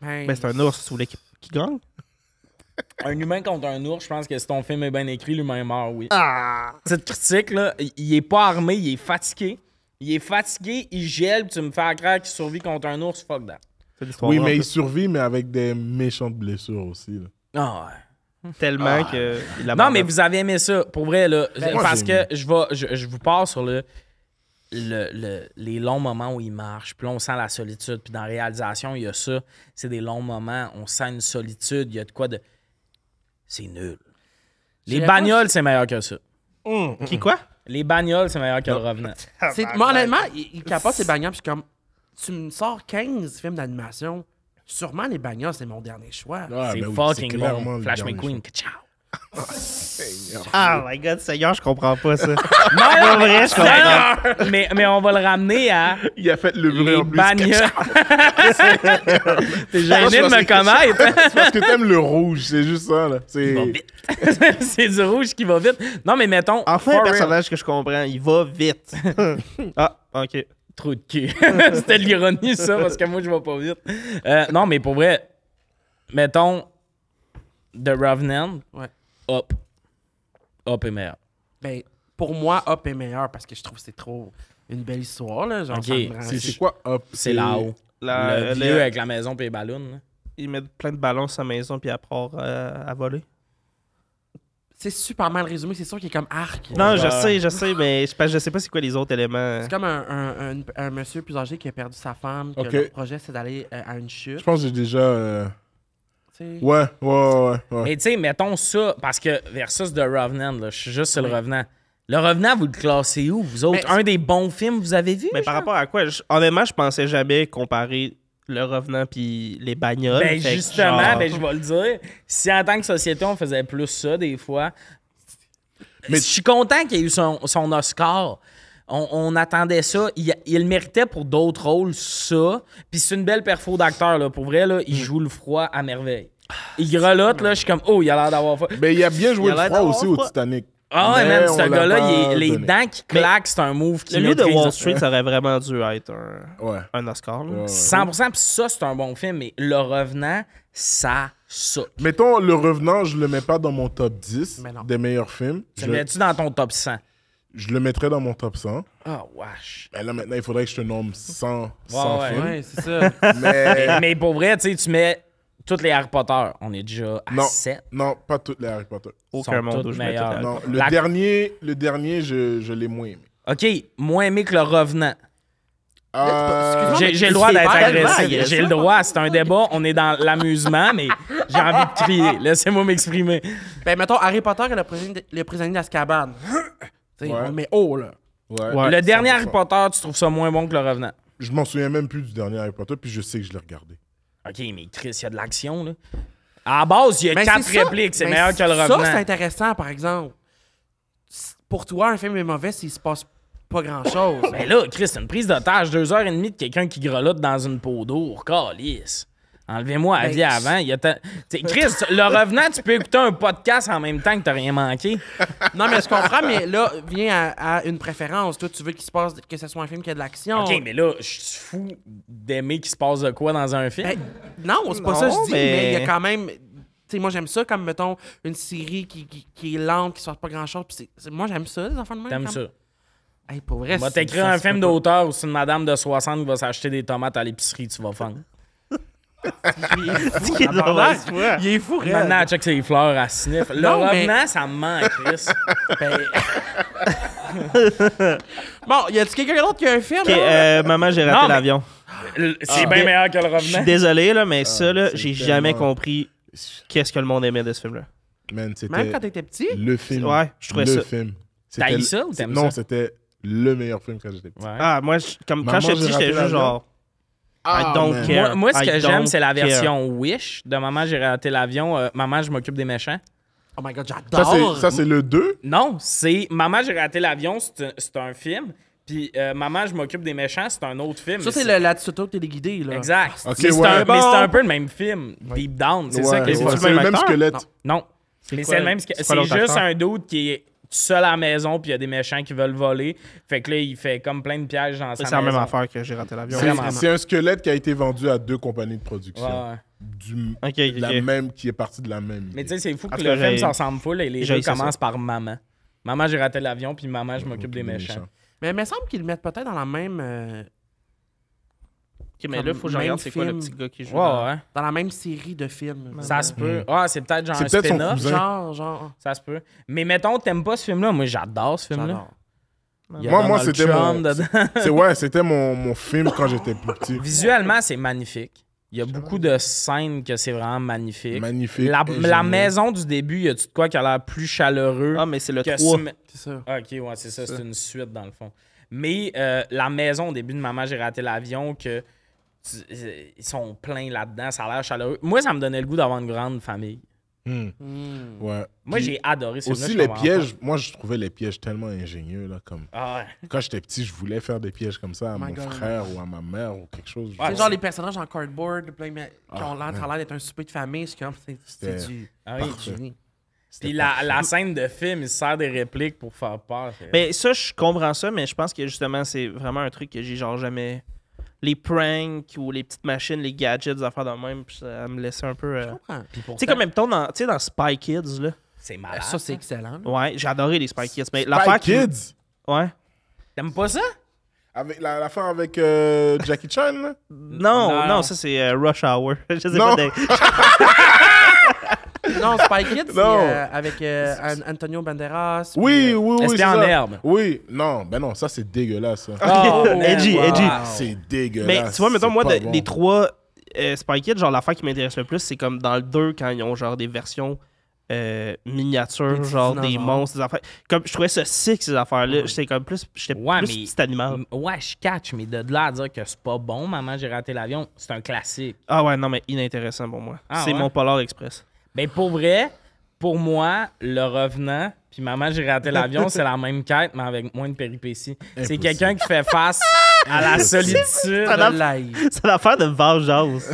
Ben, c'est un ours, tu voulais qu'il gagne? Un humain contre un ours, je pense que si ton film est bien écrit, l'humain meurt, oui. Ah! Cette critique, là, il est pas armé, il est fatigué. Il gèle, puis tu me fais croire qu'il survit contre un ours, fuck that. C'est l'histoire Oui, vraie, mais en il plus. survit, mais avec des méchantes blessures aussi. Là. Ah ouais. Tellement que. il Non, abandonne. mais vous avez aimé ça, pour vrai, là. moi, parce j'ai que je vous pars sur les longs moments où il marche, puis là, on sent la solitude. Puis dans la réalisation, il y a ça. C'est des longs moments, on sent une solitude, il y a de quoi de. C'est nul. Les J'irais bagnoles, c'est meilleur que ça. Qui quoi? Les bagnoles, c'est meilleur que le Revenant. Moi, honnêtement, il capote ses bagnoles, puis je suis comme, tu me sors 15 films d'animation, sûrement les bagnoles, c'est mon dernier choix. Ah, C'est ben oui, fucking c'est clairement bon. le Flash dernier McQueen, ciao. Ah, my god, Seigneur, je comprends pas ça. Non, Pas vrai, je comprends. mais on va le ramener à choix. Il a fait le bruit les en plus. bagnoles. T'es gêné de me connaître. Hein? C'est parce que t'aimes le rouge, c'est juste ça. Là. C'est... C'est du rouge qui va vite. Non, mais mettons. Enfin, for un real. personnage que je comprends, il va vite. Ah, ok. Trou de cul. C'était de l'ironie, ça, parce que moi, je vais pas vite. Non, mais pour vrai, mettons The Revenant, Ouais. Up. Up est meilleur. Ben, pour moi, Up est meilleur parce que je trouve que c'est trop une belle histoire. Là. Genre, Ok, ça me rend- C'est quoi Up? C'est là-haut. Le Le- vieux avec la maison et les ballons. là. Il met plein de ballons sur sa maison puis après à voler. C'est super mal résumé, c'est sûr qu'il est comme arc. Non, Ouais. je sais, mais je sais pas c'est quoi les autres éléments. C'est comme un monsieur plus âgé qui a perdu sa femme, que Ok. le projet c'est d'aller à une chute. Je pense que j'ai déjà... tu sais. Ouais. Mais tu sais, mettons ça, parce que versus The Revenant, là, je suis juste sur le Revenant. Le Revenant, vous le classez où, vous autres? Mais- Un des bons films que vous avez vu? Mais par rapport à quoi? Honnêtement, je pensais jamais comparer le Revenant puis les bagnoles. Ben Fait que justement, genre- ben, je vais le dire. Si en tant que société, on faisait plus ça des fois. Mais- Je suis content qu'il ait eu son Oscar. On attendait ça. Il le méritait pour d'autres rôles, ça. Puis c'est une belle perfo d'acteur, là. Pour vrai, là, il joue le froid à merveille. Il grelotte, là, je suis comme, oh, il a l'air d'avoir fait. Mais il a bien joué Il a le l'air froid d'avoir aussi au froid. Titanic. Ah ouais, Mais man, on ce l'a gars-là, pas les donné. dents qui claquent, c'est un move qui Le lieu de maîtrise. Wall Street, ça aurait vraiment dû être Ouais. un Oscar. là. Ouais. 100%, puis ça, c'est un bon film, mais Le Revenant, ça saute. Mettons, Le Revenant, je le mets pas dans mon top 10 Mais non. des meilleurs films. Tu le mets-tu dans ton top 100? Je le mettrais dans mon top 100. Ah, wesh. Mais là, maintenant, il faudrait que je te nomme 100 ouais. films. Ouais, c'est ça. Mais Mais pour vrai, tu sais, tu mets tous les Harry Potter. On est déjà à Non. 7. non, pas toutes les Harry Potter. Aucun monde toutes où je mets meilleures. tout Non, le- le dernier, je l'ai moins aimé. OK, moins aimé que Le Revenant. Excuse-moi, mais J'ai le droit c'est d'être hyper agressif. agressif. J'ai le droit. C'est un débat. On est dans l'amusement, mais j'ai envie de crier. Laissez-moi m'exprimer. Ben, mettons, Harry Potter et le prisonnier d'Azkaban. Tu sais, Ouais. on le met haut, là. Ouais. Ouais. Le dernier 100%. Harry Potter, tu trouves ça moins bon que Le Revenant? Je m'en souviens même plus du dernier Harry Potter, puis je sais que je l'ai regardé. OK, mais Chris, il y a de l'action, là. À la base, il y a Ben, 4 c'est ça. répliques. C'est Ben, meilleur que Le Ça, Revenant. c'est intéressant, par exemple. Pour toi, un film est mauvais s'il se passe pas grand-chose. Ben là, Chris, c'est une prise d'otage, 2h30 de quelqu'un qui grelotte dans une peau d'eau. Calice. Enlevez-moi la Ben, vie avant. Il y a T'sais, Chris, Le Revenant, tu peux écouter un podcast en même temps que t'as rien manqué. Non, mais je comprends, mais là, vient à une préférence. Toi, tu veux qu'il se passe, que ce soit un film qui a de l'action. OK, mais là, je suis fou d'aimer qu'il se passe de quoi dans un film. Ben, non, c'est pas Non, ça que je dis, mais- mais il y a quand même... Tu sais, moi, j'aime ça comme, mettons, une série qui est lente, qui ne se passe pas grand-chose. Puis moi, j'aime ça, les enfants de même. T'aimes quand ça? même. Hey, pour vrai, Va t'écrire un film d'auteur où c'est une madame de 60 qui va s'acheter des tomates à l'épicerie, tu vas fendre. Il est fou, Maintenant, elle check ses fleurs à sniff. Le revenant, ça me manque, Chris. Bon, y a-tu quelqu'un d'autre qui a un film? Maman, j'ai raté l'avion. C'est bien meilleur que le revenant. Je suis désolé, là, mais ça, là, j'ai jamais compris qu'est-ce que le monde aimait de ce film-là. Man, Même quand t'étais petit? Le film. Ouais, je trouvais ça. Le film. T'as eu ça ou t'aimes ça? Non, c'était le meilleur film quand j'étais petit. Ouais. Ah, moi, quand j'étais petit, j'étais juste genre... I don't care. Moi, ce que I j'aime, don't c'est la care. version Wish de Maman, j'ai raté l'avion. Maman, je m'occupe des méchants. Oh my God, j'adore! Ça, c'est le 2? Non, c'est Maman, j'ai raté l'avion, c'est un film. Puis Maman, je m'occupe des méchants, c'est un autre film. Ça, c'est l'Attitude téléguidé, là. Exact. Ok, Mais c'est ouais. mais c'est un peu le même film. Deep Down, c'est ça qui est C'est le même squelette. Non. Mais c'est le même. C'est juste un dude qui est tout seul à la maison, puis il y a des méchants qui veulent voler. Fait que là, il fait comme plein de pièges dans sa maison. C'est la même affaire que j'ai raté l'avion. C'est un squelette qui a été vendu à 2 compagnies de production. Ouais. La même, qui est partie de la même. Mais tu sais, c'est fou que En tout le cas, film, ça ressemble full et les deux ça. commencent par Maman. Maman, j'ai raté l'avion, puis Maman, je m'occupe des méchants. Mais il me semble qu'ils le mettent peut-être dans la même... Ok, mais là, il faut que je Même regarde c'est quoi le film. petit gars qui joue. Ouais. Dans la même série de films. Ça se peut. Ah, c'est peut-être genre C'est un peut-être son spin-off. cousin. Genre... Ça se peut. Mais mettons, t'aimes pas ce film-là? Moi, j'adore ce film-là. J'adore. Il y a Moi, Donald c'était Trump mon... dedans. C'était mon film quand j'étais plus petit. Visuellement, c'est magnifique. Il y a beaucoup de scènes que c'est vraiment magnifique. Magnifique. La maison du début, y a-tu de quoi qui a l'air plus chaleureux? Ah, mais c'est le que 3. C'est ça. Ok, ouais, c'est ça. C'est une suite, dans le fond. Mais la maison au début de Maman, j'ai raté l'avion, que ils sont pleins là-dedans. Ça a l'air chaleureux. Moi, ça me donnait le goût d'avoir une grande famille. Ouais. Moi, j'ai adoré ce film-là. Aussi, je les comprends pièges, moi, je trouvais les pièges tellement ingénieux. Là, comme... pas. Ah ouais. Quand j'étais petit, je voulais faire des pièges comme ça à mon God. frère ou à ma mère ou quelque chose. C'est genre les personnages en cardboard qui ont l'air d'être un souper de famille. C'est comme... C'est du... Ah oui. Parfait. génie. Puis la scène de film, il se sert des répliques pour faire peur. Mais ça, je comprends ça, mais je pense que justement, c'est vraiment un truc que j'ai genre jamais. Les pranks ou les petites machines, les gadgets, des affaires de même, puis ça me laissait un peu. Puis Tu sais, comme même temps, dans Spy Kids, là. c'est malade. Ça, c'est excellent. Ouais, j'ai adoré les Spy Kids. Mais Spy l'affaire Kids? Ouais. T'aimes pas ça? Avec l'affaire avec Jackie Chan, là? Non, ça c'est Rush Hour. Je sais Non. pas. Non, Spy Kids, Non. c'est avec Antonio Banderas. Oui, c'est Espion en ça. herbe. Oui, non, ben non, ça c'est dégueulasse. Ça. Oh, Edgy, wow. edgy. C'est dégueulasse. Mais tu vois, mettons, c'est moi, pas bon. des 3 Spy Kids, genre l'affaire qui m'intéresse le plus, c'est comme dans le 2, quand ils ont genre des versions miniatures, Des genre des dinosaures. monstres, des affaires. Comme, je trouvais ça sick, ces affaires-là. J'étais comme plus. J'étais Ouais, plus mais- petit animal. Ouais, je catch, mais de là à dire que c'est pas bon, Maman, j'ai raté l'avion, c'est un classique. Ah ouais, non, mais inintéressant pour moi. Ah C'est ouais? mon Polar Express. Ben pour vrai, pour moi, Le Revenant, puis Maman, j'ai raté l'avion, c'est la même quête, mais avec moins de péripéties. C'est Impossible. quelqu'un qui fait face à la solitude. de live. C'est l'affaire de vengeance.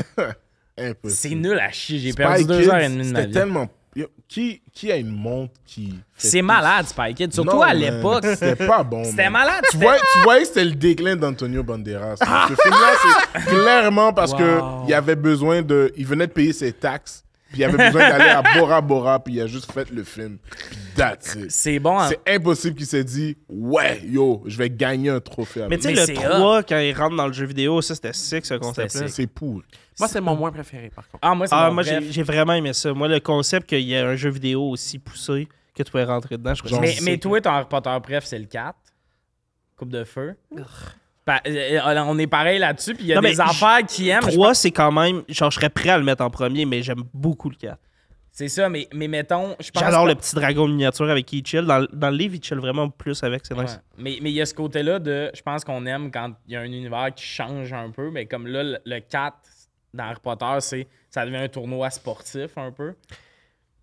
Impossible. C'est nul à chier. J'ai Spy perdu 2 Kids, heures et demie de ma c'était vie. tellement... Yo, qui a une montre qui... fait C'est tout malade, Spy Kids. Surtout Non, à man, l'époque. C'était pas bon, C'était man. malade. Tu vois que c'était le déclin d'Antonio Banderas. Ce film-là, c'est clairement parce que il avait besoin de... Il venait de payer ses taxes, puis il avait besoin d'aller à Bora Bora, puis il a juste fait le film. Puis that's it. C'est bon. C'est impossible qu'il s'est dit « Ouais, yo, je vais gagner un trophée Mais avec tu sais, Mais le c'est 3, quand il rentre dans le jeu vidéo, ça c'était sick, ce concept-là. sick. C'est pourri. Moi, c'est mon moins préféré, par contre. Ah, moi, c'est Ah, mon moi bref. j'ai vraiment aimé ça. Moi, le concept qu'il y ait un jeu vidéo aussi poussé que tu pouvais rentrer dedans, je trouve ça Mais sick. toi, ton Harry Potter préf, c'est le 4. Coupe de feu. On est pareil là-dessus, puis il y a Non, mais des affaires qui aiment. 3, c'est quand même. Genre, je serais prêt à le mettre en premier, mais j'aime beaucoup le 4. C'est ça, mais mettons, je pense J'adore pas- le petit dragon miniature avec qui il chill. Dans le livre, il chill vraiment plus avec, c'est Ouais. nice. Mais il y a ce côté-là de. Je pense qu'on aime quand il y a un univers qui change un peu, mais comme là, le 4 dans Harry Potter, ça devient un tournoi sportif un peu.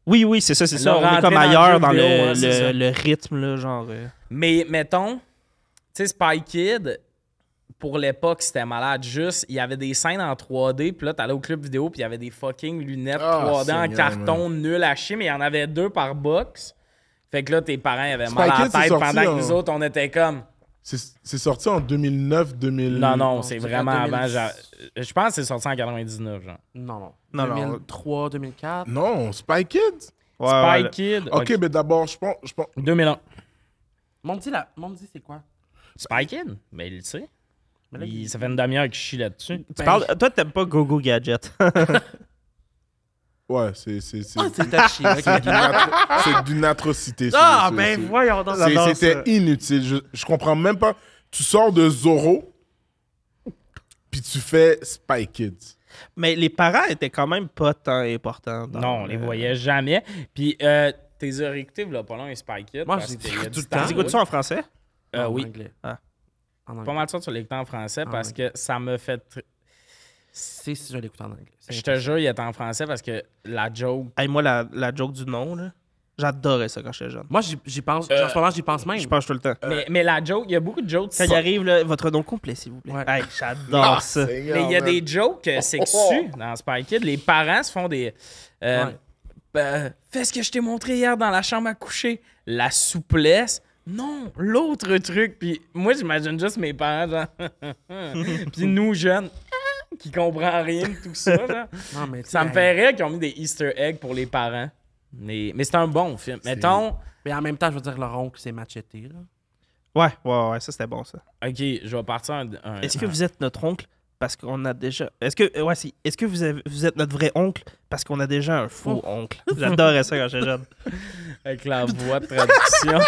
Oui, c'est ça, c'est Là, ça. On est rentrer comme dans le ailleurs jeu dans vidéo, ouais, c'est ça. le rythme, là, genre. Mais mettons, tu sais, Spy Kid, pour l'époque, c'était malade. Juste, il y avait des scènes en 3D, puis là, t'allais au club vidéo, puis il y avait des fucking lunettes Ah, 3D en Seigneur, carton nul à chier, mais il y en avait 2 par box. Fait que là, tes parents avaient Spy mal à la Kids, c'est tête sorti pendant que en- nous autres, on était comme. C'est sorti en 2009-2000. Non, c'est c'est vraiment en avant. 2010. Je pense que c'est sorti en 99, genre. Non. Non, non. 2003, 2004. Non, Spy Kids? Spy Kid. Ok, mais d'abord, je pense... 2001. Mon dit, c'est quoi? Spy Kid, mais il le sait. Mais là, Ça fait une demi-heure qu'il chie là-dessus. Toi, t'aimes pas Go-Go Gadget. Ouais, c'est c'est touchy. c'est d'une atrocité. Ah, ben voyons donc. C'était inutile. Je comprends même pas. Tu sors de Zorro, puis tu fais Spy Kids. Mais les parents étaient quand même pas tant importants. Non, on les voyait jamais. Puis, t'es réécouté, là, pas long, et Spy Kid. Moi, parce j'ai qu'il y a tout du le temps. temps. Tu écoutes ça en français? Oui. Anglais. Ah. En anglais. Pas mal de ça sur l'écouter en français parce que ça me fait. Si je l'écoute en anglais. Je te jure, il est en français parce que la joke. Hey, moi, la joke du nom, là, j'adorais ça quand j'étais jeune. Moi, j'y pense. En ce moment, j'y pense même. Je pense tout le temps. Mais la joke, il y a beaucoup de jokes. Quand il arrive, là, votre nom complet, s'il vous plaît. Ouais. Hey, j'adore ça. Mais il y a des jokes sexues dans Spy Kid. Les parents se font des. Fais ce que je t'ai montré hier dans la chambre à coucher. La souplesse. Non, l'autre truc. Puis moi, j'imagine juste mes parents, genre. Puis nous, jeunes, qui comprennent rien de tout ça. Genre. Non, mais Ça me fait rire qu'ils ont mis des Easter eggs pour les parents. Mais c'est un bon film. Mettons. Mais en même temps, je veux dire, leur oncle, c'est Machete. Là. Ouais, ça c'était bon, ça. Ok, je vais partir Est-ce que vous êtes notre oncle parce qu'on a déjà. Est-ce que vous êtes notre vrai oncle parce qu'on a déjà un faux oncle? J'adorais ça quand j'étais jeune. Avec la voix de traduction.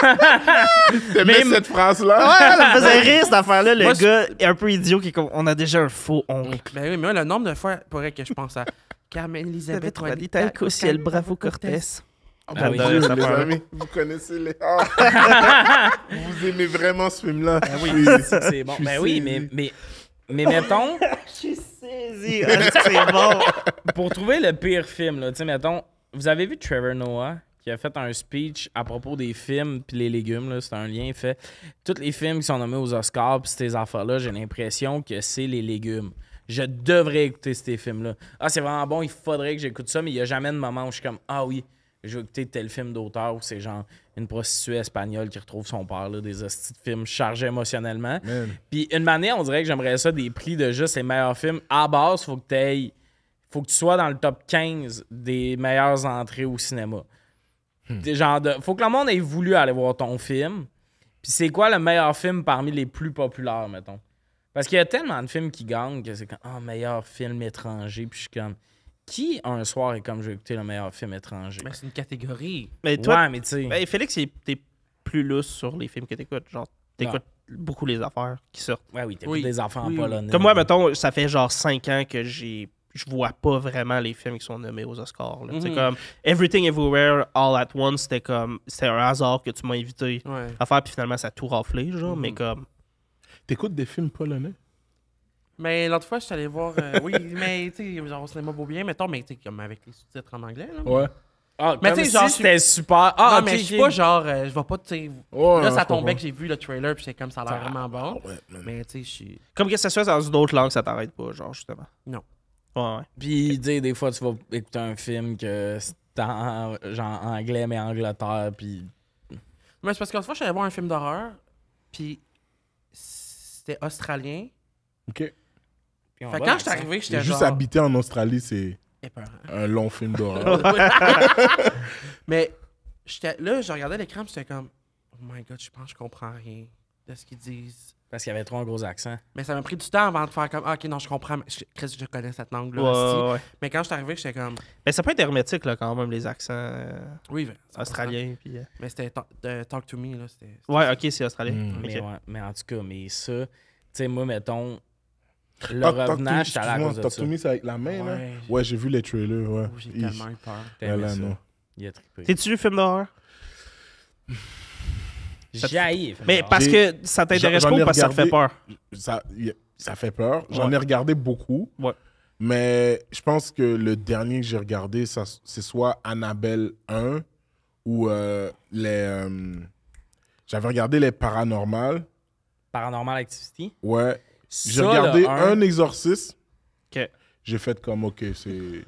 T'aimais cette phrase-là? Ouais, ça me faisait rire cette affaire-là. Le Moi, gars est un peu idiot qui est comme on a déjà un faux oncle. Ben oui, mais moi, le nombre de fois pourrait que je pense à Carmen Elisabeth Juanita au ciel, bravo Cortés. Oh, Ah oui, mon Dieu, ça les part. amis, vous connaissez les... Ah! Vous aimez vraiment ce film-là? Oui, c'est bon. Ben oui, mais mettons, Je suis saisi. C'est bon. pour trouver le pire film, là, tu sais, mettons, vous avez vu Trevor Noah qui a fait un speech à propos des films puis les légumes, là, c'est un lien fait. Tous les films qui sont nommés aux Oscars puis ces affaires-là, j'ai l'impression que c'est les légumes. Je devrais écouter ces films-là. Ah, c'est vraiment bon, il faudrait que j'écoute ça, mais il n'y a jamais de moment où je suis comme, ah oui, je vais écouter tel film d'auteur où c'est genre une prostituée espagnole qui retrouve son père, là, des hosties de films chargés émotionnellement. Man. Puis une manière, on dirait que j'aimerais ça des prix de juste les meilleurs films. À base, faut que tu sois dans le top 15 des meilleures entrées au cinéma. Faut que le monde ait voulu aller voir ton film. Puis c'est quoi le meilleur film parmi les plus populaires, mettons? Parce qu'il y a tellement de films qui gagnent que c'est comme, meilleur film étranger. Puis je suis comme, qui un soir est comme, je vais écouter le meilleur film étranger? Mais c'est une catégorie. Mais toi, Ouais, mais tu sais. ben, Félix, t'es plus lousse sur les films que t'écoutes. Genre, t'écoutes beaucoup les affaires qui sortent. Ouais, oui, t'écoutes Oui. des enfants Oui, oui. polonais. Comme moi, mettons, ça fait genre 5 ans que je vois pas vraiment les films qui sont nommés aux Oscars. Là. C'est comme Everything Everywhere All at Once, c'était un hasard que tu m'as invité Ouais. à faire, puis finalement ça a tout raflé, genre, mais comme. T'écoutes des films polonais? Mais l'autre fois, je suis allé voir. Oui, mais tu sais, genre au cinéma beau bien, mettons, mais tu sais, comme avec les sous-titres en anglais. Là. Ouais. Ah, Mais comme tu sais, genre, si c'était super. Ah, non, ok, mais je suis ok. pas genre. Je vais pas, tu sais. Ouais, Là, non, ça je tombait comprends. que j'ai vu le trailer, puis c'est comme ça a l'air vraiment bon. Ouais, man. Mais tu sais, je suis. Comme que ça soit dans une autre langue, ça t'arrête pas, genre, justement. Non. Ouais. Puis, tu sais, des fois, tu vas écouter un film que c'est en genre anglais, mais Angleterre, puis... Mais c'est parce qu'une fois, je suis allé voir un film d'horreur, puis c'était australien. OK. puis on Fait que va quand avec je suis ça. arrivé, j'étais Juste genre. habiter en Australie, c'est Épeurant. un long film d'horreur. Mais là, je regardais l'écran, puis j'étais comme, oh my god, je pense que je comprends rien de ce qu'ils disent. Parce qu'il y avait trop un gros accent. Mais ça m'a pris du temps avant de faire comme, ah, ok, non, je comprends. Chris, je connais cette langue-là. Ouais, hostie. ouais. Mais quand je suis arrivé, j'étais comme, Mais ça peut être hermétique, là, quand même, les accents oui, c'est australiens. Puis, Mais c'était Talk to Me, là. C'était. Ouais, ok, c'est australien. Mm. Ok. Mais en tout cas, mais ça... Tu sais, moi, mettons... Le Ah, revenant, j'étais allé à cause de Talk ça. to Me, c'est avec la main, là? Ouais. Ouais, j'ai vu les trailers, ouais. Oh, j'ai Hi. tellement eu peur. T'aimais Voilà, ça. non. Il a trippé. T'es-tu le film d'horreur? Jaillit. Mais parce que ça t'intéresse J'en ai pas ou parce que ça te fait regardé- peur? Ça fait peur. J'en Ouais. ai regardé beaucoup. Ouais. Mais je pense que le dernier que j'ai regardé, c'est soit Annabelle 1 ou j'avais regardé les Paranormales. Paranormal Activity. Ouais. J'ai Ça, regardé le un exorcisme. Ok. J'ai fait comme, OK, c'est... Ouais.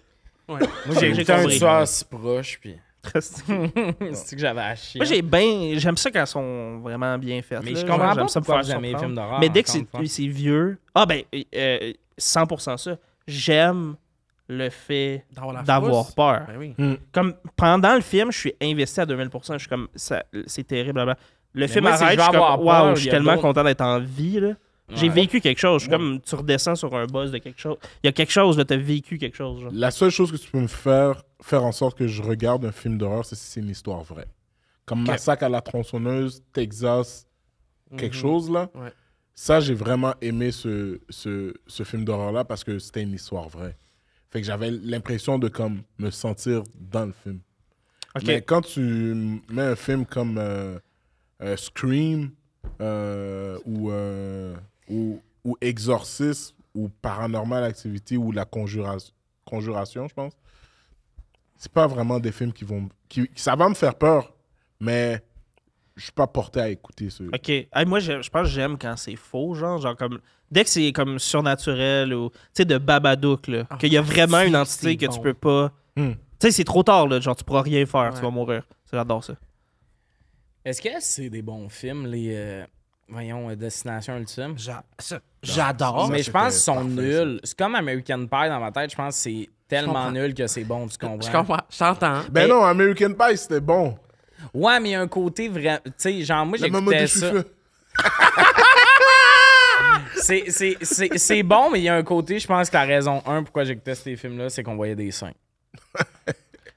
Moi, j'ai J'ai écouté un compris. tueur si proche, puis... Moi, C'est que j'avais à chier. j'aime ça quand elles sont vraiment bien faites. Mais là. je comprends Genre, pas j'aime ça me pourquoi faire j'aime les surprendre. films d'horreur. Mais dès que encore une fois. c'est vieux... Ah ben, 100% ça. J'aime le fait d'avoir frousse. peur. Ben oui. Comme pendant le film, je suis investi à 2000%. Je suis comme, c'est terrible. Blablabla. Le film moi, si arrête, je je veux suis avoir comme, peur, wow, il je suis y a tellement d'autres- content d'être en vie, là. J'ai Ouais. vécu quelque chose. Je suis comme, tu redescends sur un buzz de quelque chose. Il y a quelque chose, là, t'as vécu quelque chose, genre. La seule chose que tu peux me faire en sorte que je regarde un film d'horreur, c'est si c'est une histoire vraie. Comme Massacre à la tronçonneuse, Texas, quelque chose là. Ouais. Ça, j'ai vraiment aimé ce film d'horreur-là parce que c'était une histoire vraie. Fait que j'avais l'impression de comme me sentir dans le film. Ok. Mais quand tu mets un film comme Scream ou Exorcist ou Paranormal Activity ou La Conjuration, je pense, c'est pas vraiment des films ça va me faire peur, mais je suis pas porté à écouter ce. Ok. Hey, moi, je pense que j'aime quand c'est faux, genre comme. Dès que c'est comme surnaturel ou, tu sais, de Babadook, là. Qu'il y a vraiment une entité que bon. tu peux pas. Hmm. Tu sais, c'est trop tard, là. Genre, tu pourras rien faire, tu Ouais. vas mourir. J'adore ça. Est-ce que c'est des bons films, les Destination Ultime? J'adore. Mais je pense qu'ils sont parfait, nuls. C'est comme American Pie dans ma tête. Je pense que c'est tellement comprends. nul que c'est bon, tu comprends? Je comprends. Je t'entends. Ben non, American Pie, c'était bon. Ouais, mais il y a un côté vrai. Tu sais, genre, moi, La maman j'écoutais des ça. cheveux. C'est bon, mais il y a un côté, je pense que la raison 1 pourquoi j'écoutais ces films-là, c'est qu'on voyait des seins.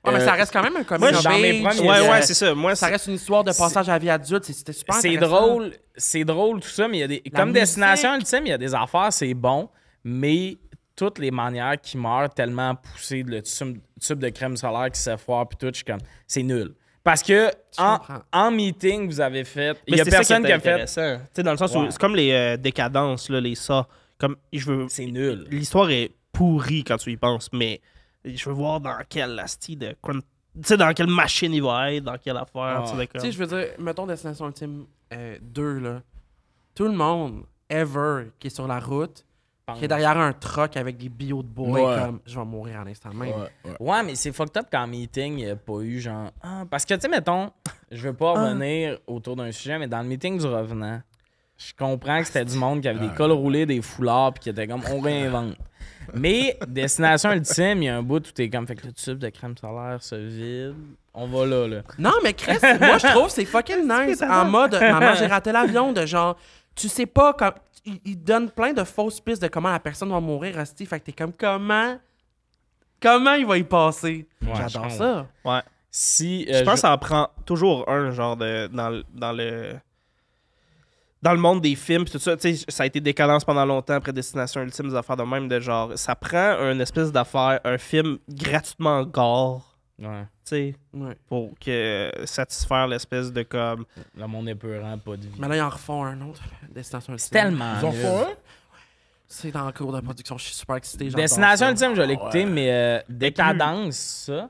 Mais ça reste quand même un moi, comic dans mes of age. premiers- Ouais, euh, ouais, c'est ça. Moi, Ça reste une histoire de passage à la vie adulte. C'était super C'est intéressant. drôle tout ça, mais il y a des. La Comme Destination musique. Ultime, il y a des affaires, c'est bon, mais toutes les manières qui meurent tellement poussées, le tube de crème solaire qui s'effoire, puis tout, je suis comme, c'est nul. Parce que comprends. en meeting, vous avez fait. Il mais y a c'était ça personne qui a fait. intéressant. Tu sais, dans le sens où Ouais. c'est comme les décadences, là, les ça. Comme, je veux. C'est nul. L'histoire est pourrie quand tu y penses, mais je veux voir dans quelle asti de. Tu sais, dans quelle machine il va être, dans quelle affaire. Ah. Tu sais, Tu sais, je veux dire, mettons Destination Ultime 2, là. Tout le monde, ever, qui est sur la route, qui est derrière un truck avec des billots de bois, Ouais. comme, je vais mourir à l'instant même. Ouais, mais c'est fucked up qu'en meeting, il n'y a pas eu genre. Parce que, tu sais, mettons, je veux pas revenir autour d'un sujet, mais dans le meeting du revenant, je comprends que c'était du monde qui avait des cols roulés, des foulards, puis qui était comme, on réinvente. Mais Destination Ultime, il y a un bout où t'es comme, fait que le tube de crème solaire se vide. On va là. Non, mais Chris, moi, je trouve que c'est fucking nice. En mode, maman, j'ai raté l'avion, de genre, tu sais pas, comme, il donne plein de fausses pistes de comment la personne va mourir, Asti. Fait que t'es comme, comment il va y passer? Ouais, je J'adore comprends. ça. Ouais. Si. Je pense que ça en prend toujours un, genre, dans le monde des films, pis tout ça, tu sais, ça a été décadence pendant longtemps après Destination Ultime, des affaires de même, de genre, ça prend une espèce d'affaire, un film gratuitement gore, Ouais. tu sais, Ouais. pour que satisfaire l'espèce de comme. Le monde est peurant, pas de vie. Mais là, ils en refont un autre, Destination Ultime. C'est tellement. Ils en nul. font un? C'est en cours de production, je suis super excité. j'adore Destination ça. Ultime, je l'ai écouté, mais Décadence, ça,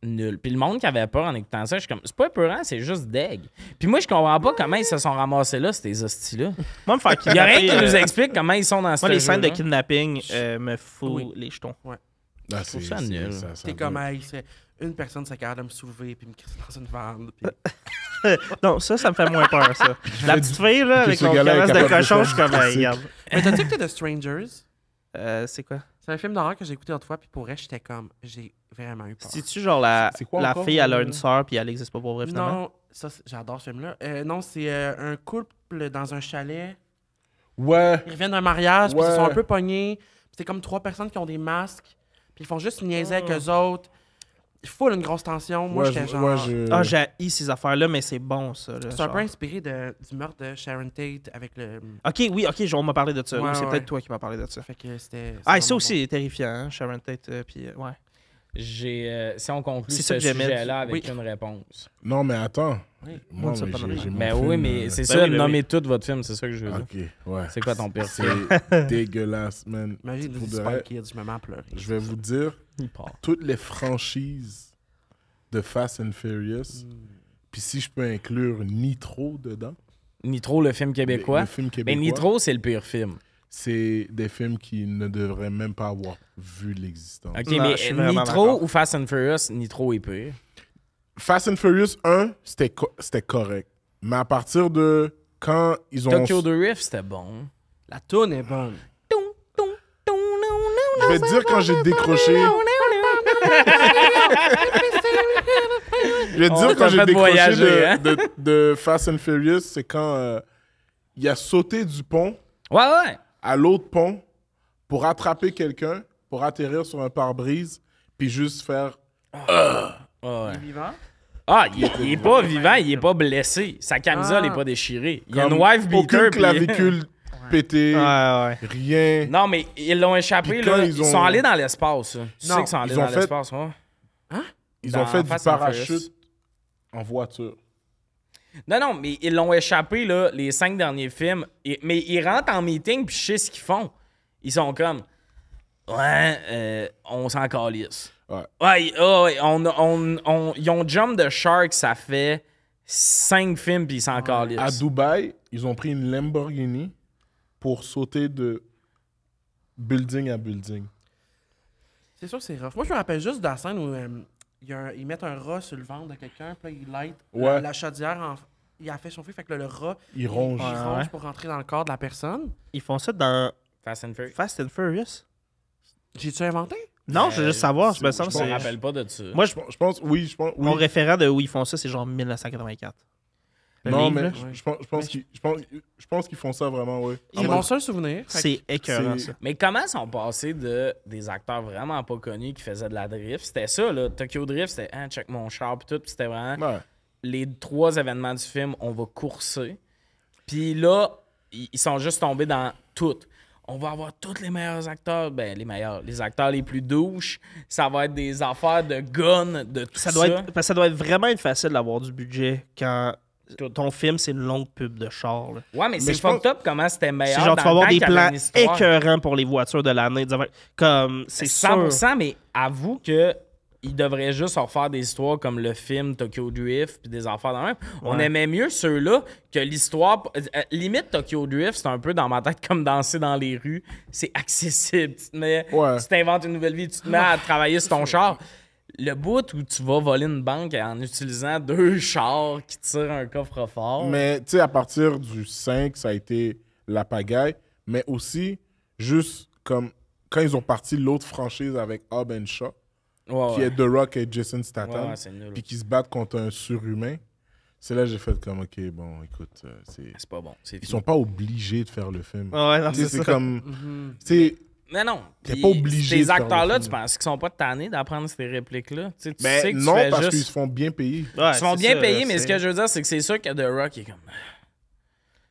nul. Puis le monde qui avait peur en écoutant ça, je suis comme, c'est pas épeurant, c'est juste deg. Puis moi, je comprends pas comment ils se sont ramassés là, ces hosties-là. Moi, me faire Il y a rien kidnapper, qui nous explique comment ils sont dans ce moi, les scènes de jeu-là. kidnapping me foutent Oui. les jetons. Ah, trouve ça nul. T'es comme, hey, une personne serait capable de me soulever puis me crisser dans une vanne. Puis... Non, ça me fait moins peur, ça. La petite fille, là, avec ce mon gars-là est caresse de capable de cochon, faire je suis comme, du hey, classique. regarde. Mais t'as-tu écouté The Strangers? C'est quoi? C'est un film d'horreur que j'ai écouté l'autre fois, puis pour vrai, j'étais comme, j'ai vraiment eu peur. C'est-tu genre la C'est quoi la encore, fille, elle a une sœur, puis elle existe pas pour vrai, finalement? Non, ça, j'adore ce film-là. Non, c'est un couple dans un chalet. Ouais. Ils reviennent d'un mariage, puis ils Ouais. sont un peu pognés. Puis c'est comme 3 personnes qui ont des masques, puis ils font juste niaiser avec eux autres. Il faut une grosse tension. Moi, j'étais genre... Ah, j'ai ces affaires-là, mais c'est bon, ça. Là, C'est un genre. peu inspiré du meurtre de Sharon Tate avec le... Ok, oui, ok, on m'a parlé de ça. Ouais, Oui, c'est ouais. peut-être toi qui m'as parlé de ça. Fait que c'était... Ah, vraiment ça aussi bon. est terrifiant, hein, Sharon Tate, puis ouais. Si on conclut C'est ce ça que j'aimais. sujet-là avec Oui. une réponse. Non, mais attends. Oui. Moi, ça, mais pas j'ai- normal. j'ai mon Ben film, oui, mais c'est Ben ça, oui, ben nommez tout votre film, c'est ça que je veux dire. Ok, ouais. C'est quoi ton pire film? C'est dégueulasse, man. Imagine Pour des de Spy vrai, Kids, je me mets à pleurer. Je vais vous dire, Il part. toutes les franchises de Fast and Furious, puis si je peux inclure Nitro dedans, Nitro, le film québécois. le film Mais québécois, Nitro, c'est le pire film. c'est des films qui ne devraient même pas avoir vu l'existence. Ok, Non, mais je suis vraiment Nitro d'accord. ou Fast and Furious, Nitro est pire. Fast and Furious 1, c'était correct. Mais à partir de quand ils ont... Tokyo Drift, c'était bon. La toune est bonne. Je vais te dire quand j'ai décroché... Je vais te dire, On quand t'a j'ai fait décroché voyager, hein? de Fast and Furious, c'est quand il a sauté du pont Ouais. à l'autre pont pour attraper quelqu'un, pour atterrir sur un pare-brise, puis juste faire... Ouais. Vivant? Ah, il est pas vivant, il est pas blessé. Sa camisole Ah. est pas déchirée. Il y a comme une wife beater. aucune puis- clavicule pétée, Ouais. rien. Non, mais ils l'ont échappé, Puis quand là. ils Ils ont- sont allés dans l'espace. Tu sais Non, qu'ils sont allés ils ont dans fait- l'espace, ouais. Ils dans ont fait du Fast and parachute Furious. en voiture. Non, mais ils l'ont échappé, là, les 5 derniers films. Mais ils rentrent en meeting, puis je sais ce qu'ils font. Ils sont comme... Ouais, on s'en calisse. Ouais. Ouais, ils ont Jump the Shark, ça fait 5 films, puis ils s'en calissent. À Dubaï, ils ont pris une Lamborghini pour sauter de building à building. C'est sûr que c'est rough. Moi, je me rappelle juste de la scène où ils mettent un rat sur le ventre de quelqu'un, puis là, ils light Ouais. la chaudière. Il a fait chauffer, fait que là, le rat, Ils rongent. il ronge Ouais. pour rentrer dans le corps de la personne. Ils font ça dans Fast and Furious. Fast and Furious. J'ai-tu inventé? Non, je veux juste savoir. Je me sens Je que me c'est. rappelle pas de ça. Moi, Je pense, oui, je pense, oui. mon référent de où ils font ça, c'est genre 1984. Le Non, livre, mais là, je pense qu'ils font ça vraiment, oui. C'est mon seul souvenir. Fait que- c'est écœurant, c'est- ça. Mais comment sont passés de des acteurs vraiment pas connus qui faisaient de la drift? C'était ça, là. Tokyo Drift, c'était « check mon char » pis tout. Puis c'était vraiment... Ouais. Les 3 événements du film, on va courser. Puis là, ils sont juste tombés dans tout. On va avoir tous les meilleurs acteurs. Ben, les meilleurs. Les acteurs les plus douches. Ça va être des affaires de guns, de tout ça. Ça doit être, parce que ça doit être vraiment être facile d'avoir du budget quand ton film, c'est une longue pub de char. Là. Ouais, mais c'est je fucked up comment c'était meilleur. C'est genre, tu dans vas le avoir temps des qu'il y avait plans une histoire. écœurants pour les voitures de l'année. Comme, c'est 100%, sûr. mais avoue que il devrait juste refaire des histoires comme le film Tokyo Drift puis des affaires dans le même. On Ouais. aimait mieux ceux-là que l'histoire. Limite Tokyo Drift, c'est un peu dans ma tête comme danser dans les rues. C'est accessible. Ouais. Tu t'inventes une nouvelle vie, tu te mets à travailler sur ton char. Le bout où tu vas voler une banque en utilisant 2 chars qui tirent un coffre-fort. Mais, tu sais, à partir du 5, ça a été la pagaille. Mais aussi, juste comme quand ils ont parti l'autre franchise avec Hobbs and Shaw, Ouais, qui est The Rock et Jason Statham, Ouais, c'est nul. puis qui se battent contre un surhumain, c'est là que j'ai fait comme, OK, bon, écoute, C'est pas bon. C'est ils fini. sont pas obligés de faire le film. Ouais, non, Tu sais, c'est c'est ça. comme... tu sais, Mais non. T'es Puis pas obligé Ces de faire le acteurs-là, film. tu penses qu'ils sont pas tannés d'apprendre ces répliques-là? Tu sais ben, que tu non, fais parce juste... qu'ils se font bien payer. Ouais, Ils sont c'est bien ça, payés, mais c'est- ce que je veux dire, c'est que c'est sûr que The Rock est comme.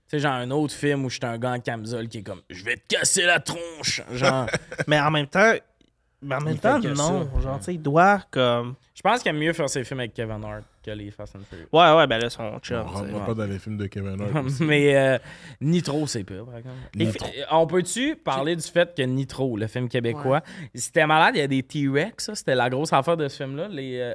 Tu sais, genre un autre film où j'étais un gars en camisole qui est comme je vais te casser la tronche. Genre, Mais en même temps, fait que non. ça. Genre, tu sais, il doit comme. je pense qu'il aime mieux faire ses films avec Kevin Hart que les Fast and Furious. Ouais, ben là, son chum. On rentre pas dans les films de Kevin Hart. aussi. Mais Nitro, c'est pire, par exemple. Nitro. On peut-tu parler du fait que Nitro, le film québécois, c'était malade, il y a des T-Rex, ça, c'était la grosse affaire de ce film-là,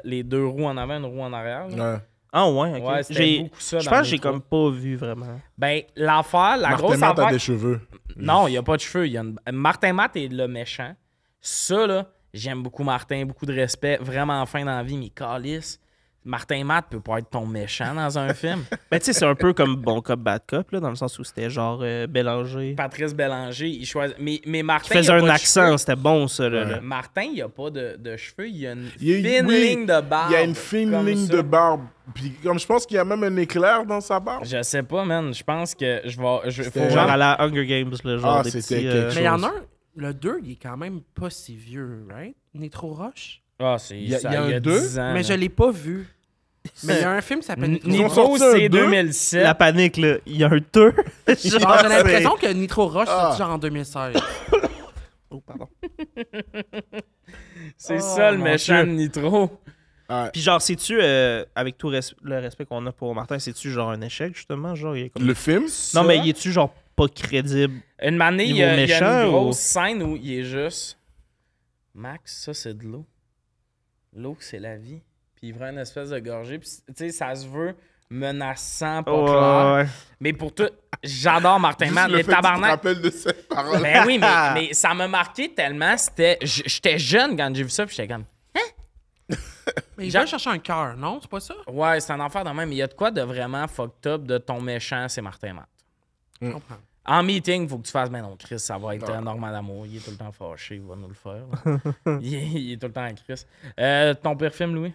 les 2 roues en avant, une roue en arrière. là. Ouais. Ah ouais, ok. Ouais, c'était beaucoup ça Je dans pense le que j'ai métro. comme pas vu vraiment. Ben, l'affaire, la Martin grosse Matt a affaire. des cheveux. Non, il n'y a pas de cheveux. Martin Matt est le méchant. Ça, là, j'aime beaucoup Martin, beaucoup de respect. Vraiment fin dans la vie, mais calisse. Martin Matt peut pas être ton méchant dans un film. Ben, tu sais, c'est un peu comme Bon Cop, Bad Cop, là, dans le sens où c'était genre Bélanger. Patrice Bélanger, il choisit. Mais Martin. Qui faisait il a un pas de accent, cheveux. c'était bon, ça, là. là. Martin, il a pas de cheveux. Il a une Il y a- fine oui, ligne de barbe. Il y a une fine comme ligne ça. de barbe. Puis comme je pense qu'il y a même un éclair dans sa barbe. Je sais pas, man. Je pense que je vais. Faut C'était- Genre vraiment- à la Hunger Games, le genre Ah, des c'était petits... quelque Mais il y en chose. a un, le 2, il est quand même pas si vieux, right? Nitro Rush. Ah, c'est. Il y a ça, un il y a deux, 10 ans. Mais je l'ai pas vu. Mais il y a un film qui s'appelle Nitro Rush. Nitro, sorti un c'est 2? 2007. La panique, là. Il y a un 2. Genre, j'ai l'impression que Nitro Rush, Ah. c'est genre en 2016. Oh, pardon. C'est Oh, ça le mon méchant Dieu. de Nitro. Ouais. Puis genre, c'est-tu, avec tout le respect qu'on a pour Martin, c'est-tu genre un échec, justement? Genre, il est comme... Le film, Non, mais il est-tu genre pas crédible? Une année, il y Niveau a une méchant, grosse ou- scène où il est juste Max, ça c'est de l'eau. L'eau, c'est la vie. Puis il prend une espèce de gorgée. Puis tu sais, ça se veut menaçant, pas Ouais, clair. ouais. Mais pour tout, j'adore Martin juste Matt. le Mais fait que tu te tabarnak. rappelles de cette parole. Ben oui, mais ça m'a marqué tellement. J'étais jeune quand j'ai vu ça. Puis j'étais comme. Mais il Jean- va chercher un cœur, non? C'est pas ça? Ouais, c'est un enfer de même. Mais il y a de quoi de vraiment fucked up de ton méchant, c'est Martin Matt. Je comprends. En meeting, il faut que tu fasses, mais non, Chris, ça va être normal d'amour. Il est tout le temps fâché, il va nous le faire. il est tout le temps en Chris. Ton pire film, Louis?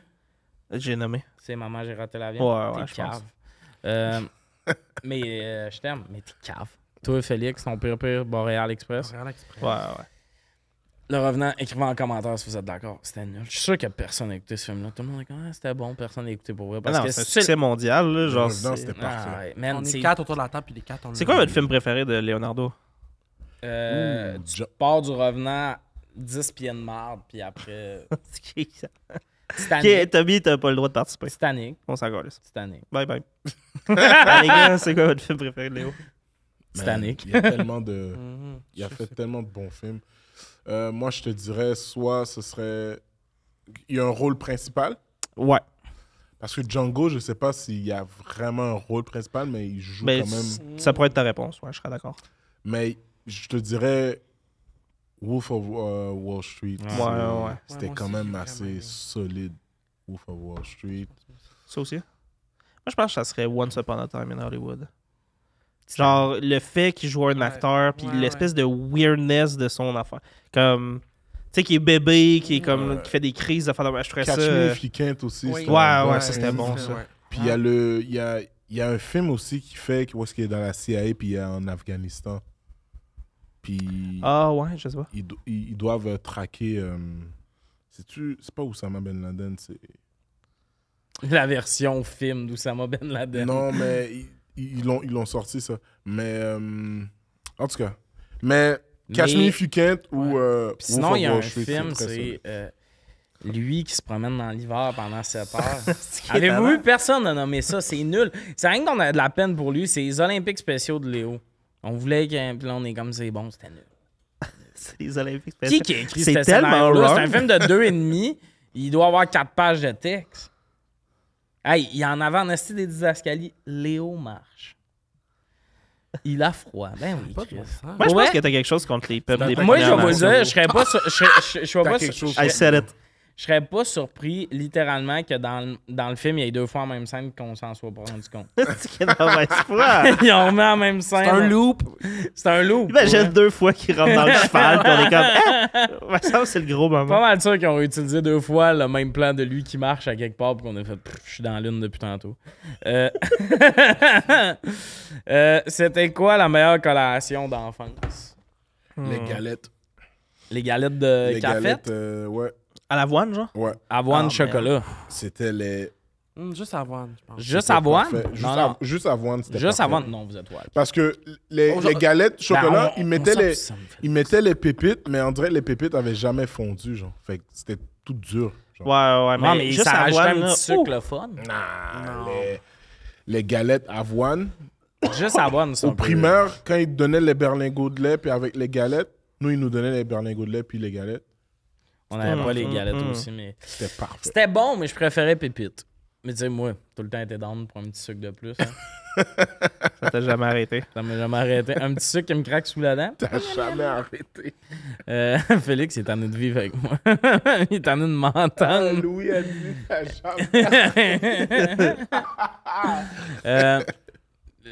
J'ai nommé. C'est Maman, j'ai raté l'avion. Ouais, T'es je cave. pense. Mais je t'aime, mais t'es cave. Toi, Félix, ton pire Boréal Express. Montréal Express. Ouais. Le Revenant, écrivez en commentaire si vous êtes d'accord. C'était nul. Je suis sûr que personne n'a écouté ce film-là. Tout le monde est comme, c'était bon, personne n'a écouté pour vrai. Parce Non, que c'est un succès mondial. Là, genre, Revenant, c'est- c'était parfait. ouais, man, On c'est est 4 autour de la table, puis les 4, on C'est quoi votre film préféré de Leonardo? tu pars du Revenant 10 pieds de marde, puis après. C'est qui ça? Titanic. Ok, Toby, t'as pas le droit de participer. Titanic. On s'en calisse. Titanic. Bye bye. Les gars, c'est quoi votre film préféré de Léo? Titanic. Il y a tellement de. Mhm. Il a fait tellement de bons films. Moi, je te dirais, soit ce serait. Il y a un rôle principal. Ouais. Parce que Django, je sais pas s'il y a vraiment un rôle principal, mais il joue Mais quand même. ça pourrait être ta réponse, ouais, je serais d'accord. Mais je te dirais Wolf of Wall Street. Ouais, C'est- ouais. C'était moi quand aussi, même j'ai assez vraiment aimé. solide, Wolf of Wall Street. Ça aussi? Moi, je pense que ça serait Once Upon a Time in Hollywood. Genre, le fait qu'il joue un acteur, puis ouais, l'espèce de weirdness de son affaire. Comme, tu sais, qui est bébé, qui est comme, Ouais. qui fait des crises de faire. Je trouvais Catch ça. Me If You Can't aussi. Oui. c'était un bon Ouais, ça, c'était film. bon, ça. Ouais. Puis il y a il y a un film aussi qui fait où est-ce qu'il est dans la CIA puis il est en Afghanistan. Puis Ah, ouais, je sais pas. ils doivent traquer. C'est pas Oussama Ben Laden, c'est. La version film d'Oussama Ben Laden. Non, mais ils l'ont sorti ça. Mais en tout cas, mais Catch Me If You Can't ou Puis sinon, Wolf il y of a Wall un Street, film, très c'est solide. lui qui se promène dans l'hiver pendant 7 heures. C'est qui est Avez-vous talent? vu? Personne n'a nommé ça. C'est nul. C'est rien qu'on a de la peine pour lui. C'est les Olympiques spéciaux de Léo. On voulait qu'il... Puis là, on est comme, c'est bon, c'était nul. C'est les Olympiques. Qui a écrit C'est ce tellement scénario-là? wrong. C'est un film de 2,5. Il doit avoir 4 pages de texte. Hey, il y en avait en esti des didascalies. Léo marche. Il a froid. Ben oui, Pas de Chris. bon sens. Moi, je Ouais. pense que t'as quelque chose contre les peuples des Moi, je vais Premières vous le dire, Nations. je serais pas... Je serais T'as pas... quelque chose I said it. Je serais pas surpris, littéralement, que dans le film, il y ait 2 fois en même scène qu'on s'en soit pas rendu compte. C'est qu'il y a une mauvaise foi. Ils ont remis en même scène. C'est un loop. C'est un loop. Imagine ouais. 2 fois qu'il rentre dans le cheval, puis on est comme. Ah! Ouais, ça, c'est le gros Pas moment. mal sûr qu'ils ont utilisé 2 fois le même plan de lui qui marche à quelque part, puis qu'on a fait « Je suis dans l'une depuis tantôt. » C'était quoi la meilleure collation d'enfance? Les galettes. Les galettes de Les café? galettes, ouais. À l'avoine, genre? Ouais. Avoine, Ah, chocolat. C'était les. Juste avoine, je pense. Juste c'était avoine? parfait. Juste, Non, non. juste avoine, c'était Juste parfait. avoine? Non, vous êtes wild. Parce que les galettes chocolat, Ben, ils mettaient on les. s'en fout, ça me fait- Ils mettaient les pépites, mais on dirait que les pépites avaient jamais fondu, genre. Fait que c'était tout dur. Genre. Ouais, Non, mais juste ça rajoutait avoine, un là, petit sucre, ouh. le fun. Nah, les galettes avoine. Juste avoine, ça. Au primaire, quand ils te donnaient les berlingots de lait, puis avec les galettes, nous, ils nous donnaient les berlingots de lait, puis les galettes. On n'avait pas les Mm, galettes mm. aussi, mais... C'était parfait. C'était bon, mais je préférais pépite. Mais tu sais, moi, tout le temps, j'étais down pour un petit sucre de plus. Hein. Ça t'a jamais arrêté. Ça m'a jamais arrêté. Un petit sucre qui me craque sous la dent. T'as jamais arrêté. Félix, il est en train de vivre avec moi. Il est en train de m'entendre. Louis a dit t'as jamais.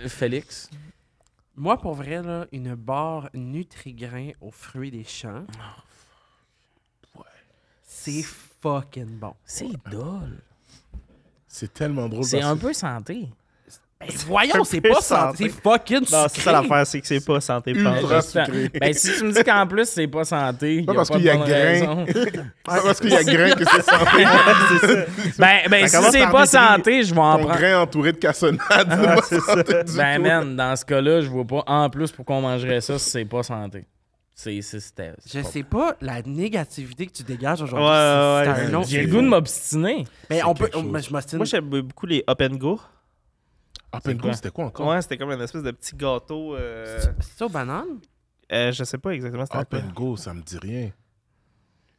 Félix. Moi, pour vrai, là, une barre Nutri-Grain aux fruits des champs. C'est fucking bon. C'est dole. C'est tellement drôle. C'est parce un que peu santé. Ben, voyons, c'est pas santé. C'est fucking sucré. Non, c'est ça l'affaire, c'est que c'est pas santé. Ultra Juste- sucré. Ben, si tu me dis qu'en plus, c'est pas santé, Pas y a parce pas qu'il de y a bonne grain. raison. pas parce qu'il y a grain que c'est santé. Ben, si commence c'est par pas décrire santé, je vais en Ton prendre. grain entouré de cassonade. c'est ça. Ben, man, dans ce cas-là, je vois pas en plus pourquoi on mangerait ça si c'est pas santé. C'était. Je sais pas la négativité que tu dégages aujourd'hui. Ouais, c'est ouais, un ouais. autre. J'ai le goût de m'obstiner. Mais c'est on peut. quelque chose. Mais je m'ostine. Moi, j'aime beaucoup les Up and Go. Up and Go, c'était quoi encore? Ouais, c'était comme une espèce de petit gâteau. C'est ça aux bananes? Je sais pas exactement ce que Up c'était. and Go, ça me dit rien.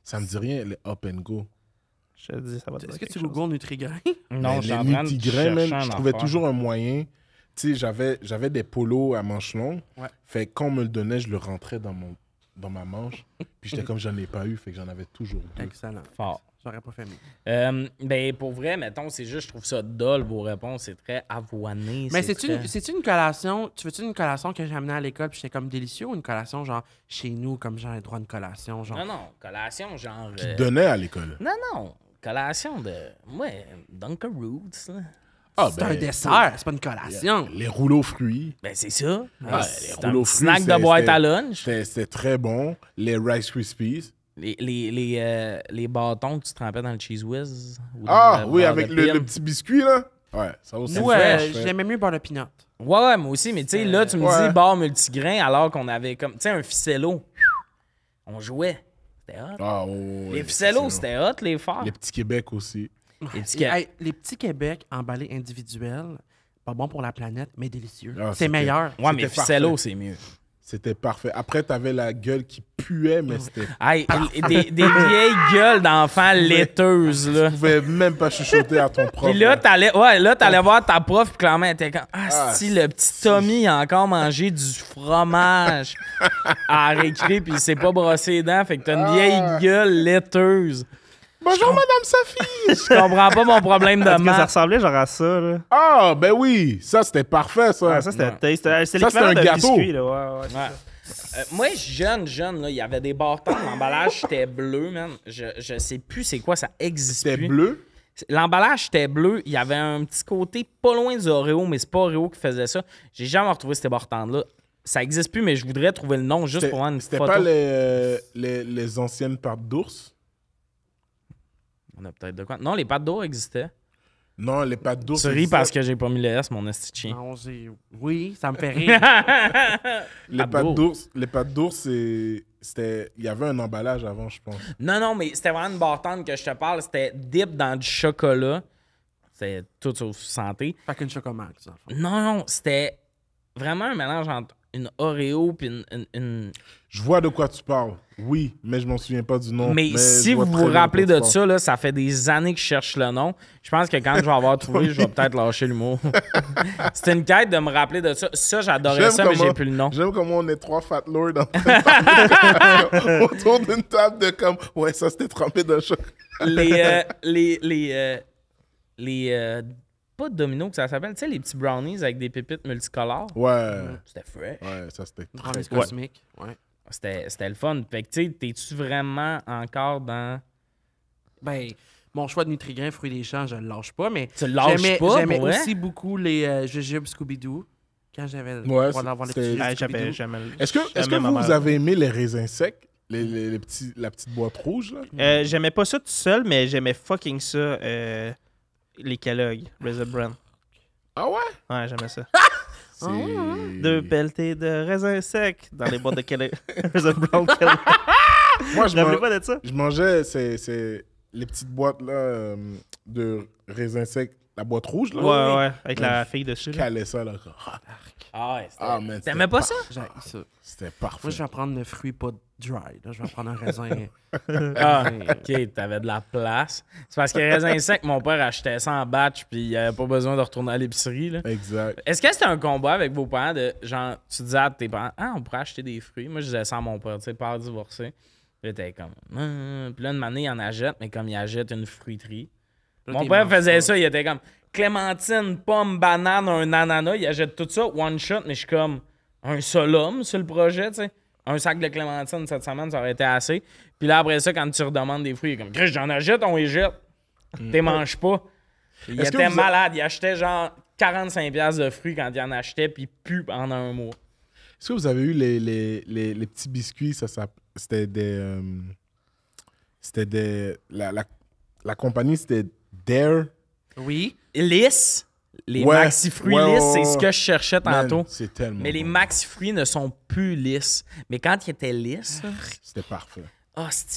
Ça me dit rien, les Up and Go. Je te dis, ça va te Est-ce dire que quelque tu chose. googles Nutri-Grain? Non, je Mais suis en les train de Nutri-Grain, chercher man, un je trouvais affaire. toujours un moyen. Tu sais, j'avais des polos à manches longues. Ouais. Fait que quand on me le donnait, je le rentrais dans ma manche. Puis j'étais comme, j'en ai pas eu, fait que j'en avais toujours deux. Excellent. Fort. J'aurais pas fait mieux. Ben, pour vrai, mettons, c'est juste, je trouve ça dull, vos réponses. C'est très avoiné. Mais très... c'est-tu une collation? Tu veux-tu une collation que j'ai amenée à l'école puis j'étais comme délicieux ou une collation genre chez nous, comme genre les droits de collation? Genre... Non, collation, genre... Qui donnait à l'école. Non, collation de... Ouais, Dunkaroos, là. Ah, C'est un dessert, c'est pas une collation. Les rouleaux fruits. Ben, c'est ça. Ouais, C'est les rouleaux un fruits. snack de boîte à lunch. C'était très bon. Les Rice Krispies. Les bâtons que tu trempais dans le Cheese Whiz. ou dans Ah, le oui, beurre avec de le pin. petit biscuit, là. Ouais, ça aussi. Nous, j'aimais mieux beurre de peanut. Ouais, moi aussi, mais tu sais, là, tu me Ouais. dis bar multigrain alors qu'on avait comme, tu sais, un ficello. On jouait. C'était hot. Ah, ouais, Les ficellos, c'était hot, les forts. Les petits Québec aussi. Les petits Hey, les petits Québec emballés individuels, pas bon pour la planète, mais délicieux. Ah, c'est c'était- meilleur. Ouais, mais C'était ficello, parfait. c'est mieux. C'était parfait. Après, t'avais la gueule qui puait, mais c'était... Hey, des vieilles gueules d'enfants laiteuses, là. Tu pouvais même pas chuchoter à ton prof. Puis là, t'allais voir ta prof, puis clairement, elle était comme Ah, si le petit Tommy a encore mangé du fromage à récré, puis il s'est pas brossé les dents, fait que t'as une vieille gueule laiteuse. Bonjour, Madame Safi! Je comprends pas mon problème de Parce que ça maths. ressemblait genre à ça, là. Ah, ben oui! Ça, c'était parfait, ça. Ouais, ça, c'était Ouais. c'était Ça, l'équivalent c'était un d'un gâteau. biscuit, là. Ouais, c'est Ouais. ça. Moi, jeune, là, il y avait des bâtons, l'emballage était bleu, man. Je sais plus c'est quoi, ça existe C'était plus. bleu. L'emballage était bleu, il y avait un petit côté pas loin du Oreo, mais c'est pas Oreo qui faisait ça. J'ai jamais retrouvé ces bâtons-là. Ça existe plus, mais je voudrais trouver le nom juste pour voir une C'était photo. pas les anciennes pattes d'ours? On a peut-être de quoi. Non, les pâtes d'eau existaient. Non, les pattes d'ours. Tu ris existaient. parce que j'ai pas mis le S, mon esti de chien. Non, oui, ça me fait rire. Les pattes d'ours, c'était... Il y avait un emballage avant, je pense. Non, mais c'était vraiment une bâtonne que je te parle. C'était dip dans du chocolat. C'était tout sauf santé. Fait qu'une chocomax, dans le fond. Non, c'était vraiment un mélange entre une Oreo puis une... Je vois de quoi tu parles. Oui, mais je m'en souviens pas du nom. Mais si je vois vous très vous bien rappelez quoi de tu ça, là, ça fait des années que je cherche le nom. Je pense que quand je vais avoir trouvé, je vais peut-être lâcher l'humour. C'était une quête de me rappeler de ça. Ça, j'adorais J'aime ça, mais j'ai comment- plus le nom. J'aime comment on est trois fat lords en train de parler autour d'une table de comme... Ouais, ça, c'était trempé dans le chocolat. Pas domino que ça s'appelle, tu sais, les petits brownies avec des pépites multicolores. Ouais. C'était fresh. Ouais, ça, c'était très... Brownies cosmiques. Ouais. C'était le fun. Fait que, tu sais, t'es-tu vraiment encore dans... Ben, mon choix de Nutrigrain, fruits des champs, je le lâche pas, mais Tu le lâches pas, j'aimais pour vrai? aussi beaucoup les jujubes Scooby-Doo. Quand j'avais le Ouais, droit d'avoir les c'était- petits Ah, jujubes j'avais Scooby-Doo. jamais. Est-ce que jamais ma vous mère. avez aimé les raisins secs? La petite boîte rouge, là? J'aimais pas ça tout seul, mais j'aimais fucking ça. Les Kellogg, Raisin Bran. Ah ouais? Ouais, j'aimais ça. C'est... Deux pelletés de raisins secs dans les boîtes de Kellogg. Raisin Bran Kellogg. Moi, Je me rappelais pas de ça. je mangeais les petites boîtes, là, de raisins secs. La boîte rouge, là? Ouais, avec Ouais. la fille dessus. Je là. calais ça, là. Ah ouais, c'était... Ah, man, T'aimais pas ça? J'ai ça. C'était parfait. Moi, je vais prendre le fruit pas dry. Là. Je vais prendre un raisin. Ah, OK, t'avais de la place. C'est parce que raisin sec, mon père achetait ça en batch, puis il avait pas besoin de retourner à l'épicerie, là. Exact. Est-ce que c'était un combat avec vos parents de genre, tu disais à tes parents, ah, on pourrait acheter des fruits? Moi, je disais ça à mon père, tu sais, père divorcé. Puis là, t'es comme, puis là, une année, il en achète, mais comme il achète une fruiterie. Là, Mon t'es père manges faisait pas. ça, il était comme clémentine, pomme, banane, un ananas, il achète tout ça, one shot, mais je suis comme un seul homme sur le projet, tu sais. Un sac de clémentine cette semaine, ça aurait été assez. Puis là, après ça, quand tu redemandes des fruits, il est comme, Chris, j'en achète, on les jette. T'es manges pas. Il Est-ce que était vous malade, il achetait genre 45$ de fruits quand il en achetait, puis plus pendant un mois. Est-ce que vous avez eu les petits biscuits? C'était des... La compagnie, c'était Dare. Oui. Lisse, les Ouais, maxi-fruits ouais, lisses, ouais, c'est ouais. ce que je cherchais tantôt. Man, c'est tellement Mais les bon. maxi-fruits ne sont plus lisses. Mais quand ils étaient lisses, C'était parfait.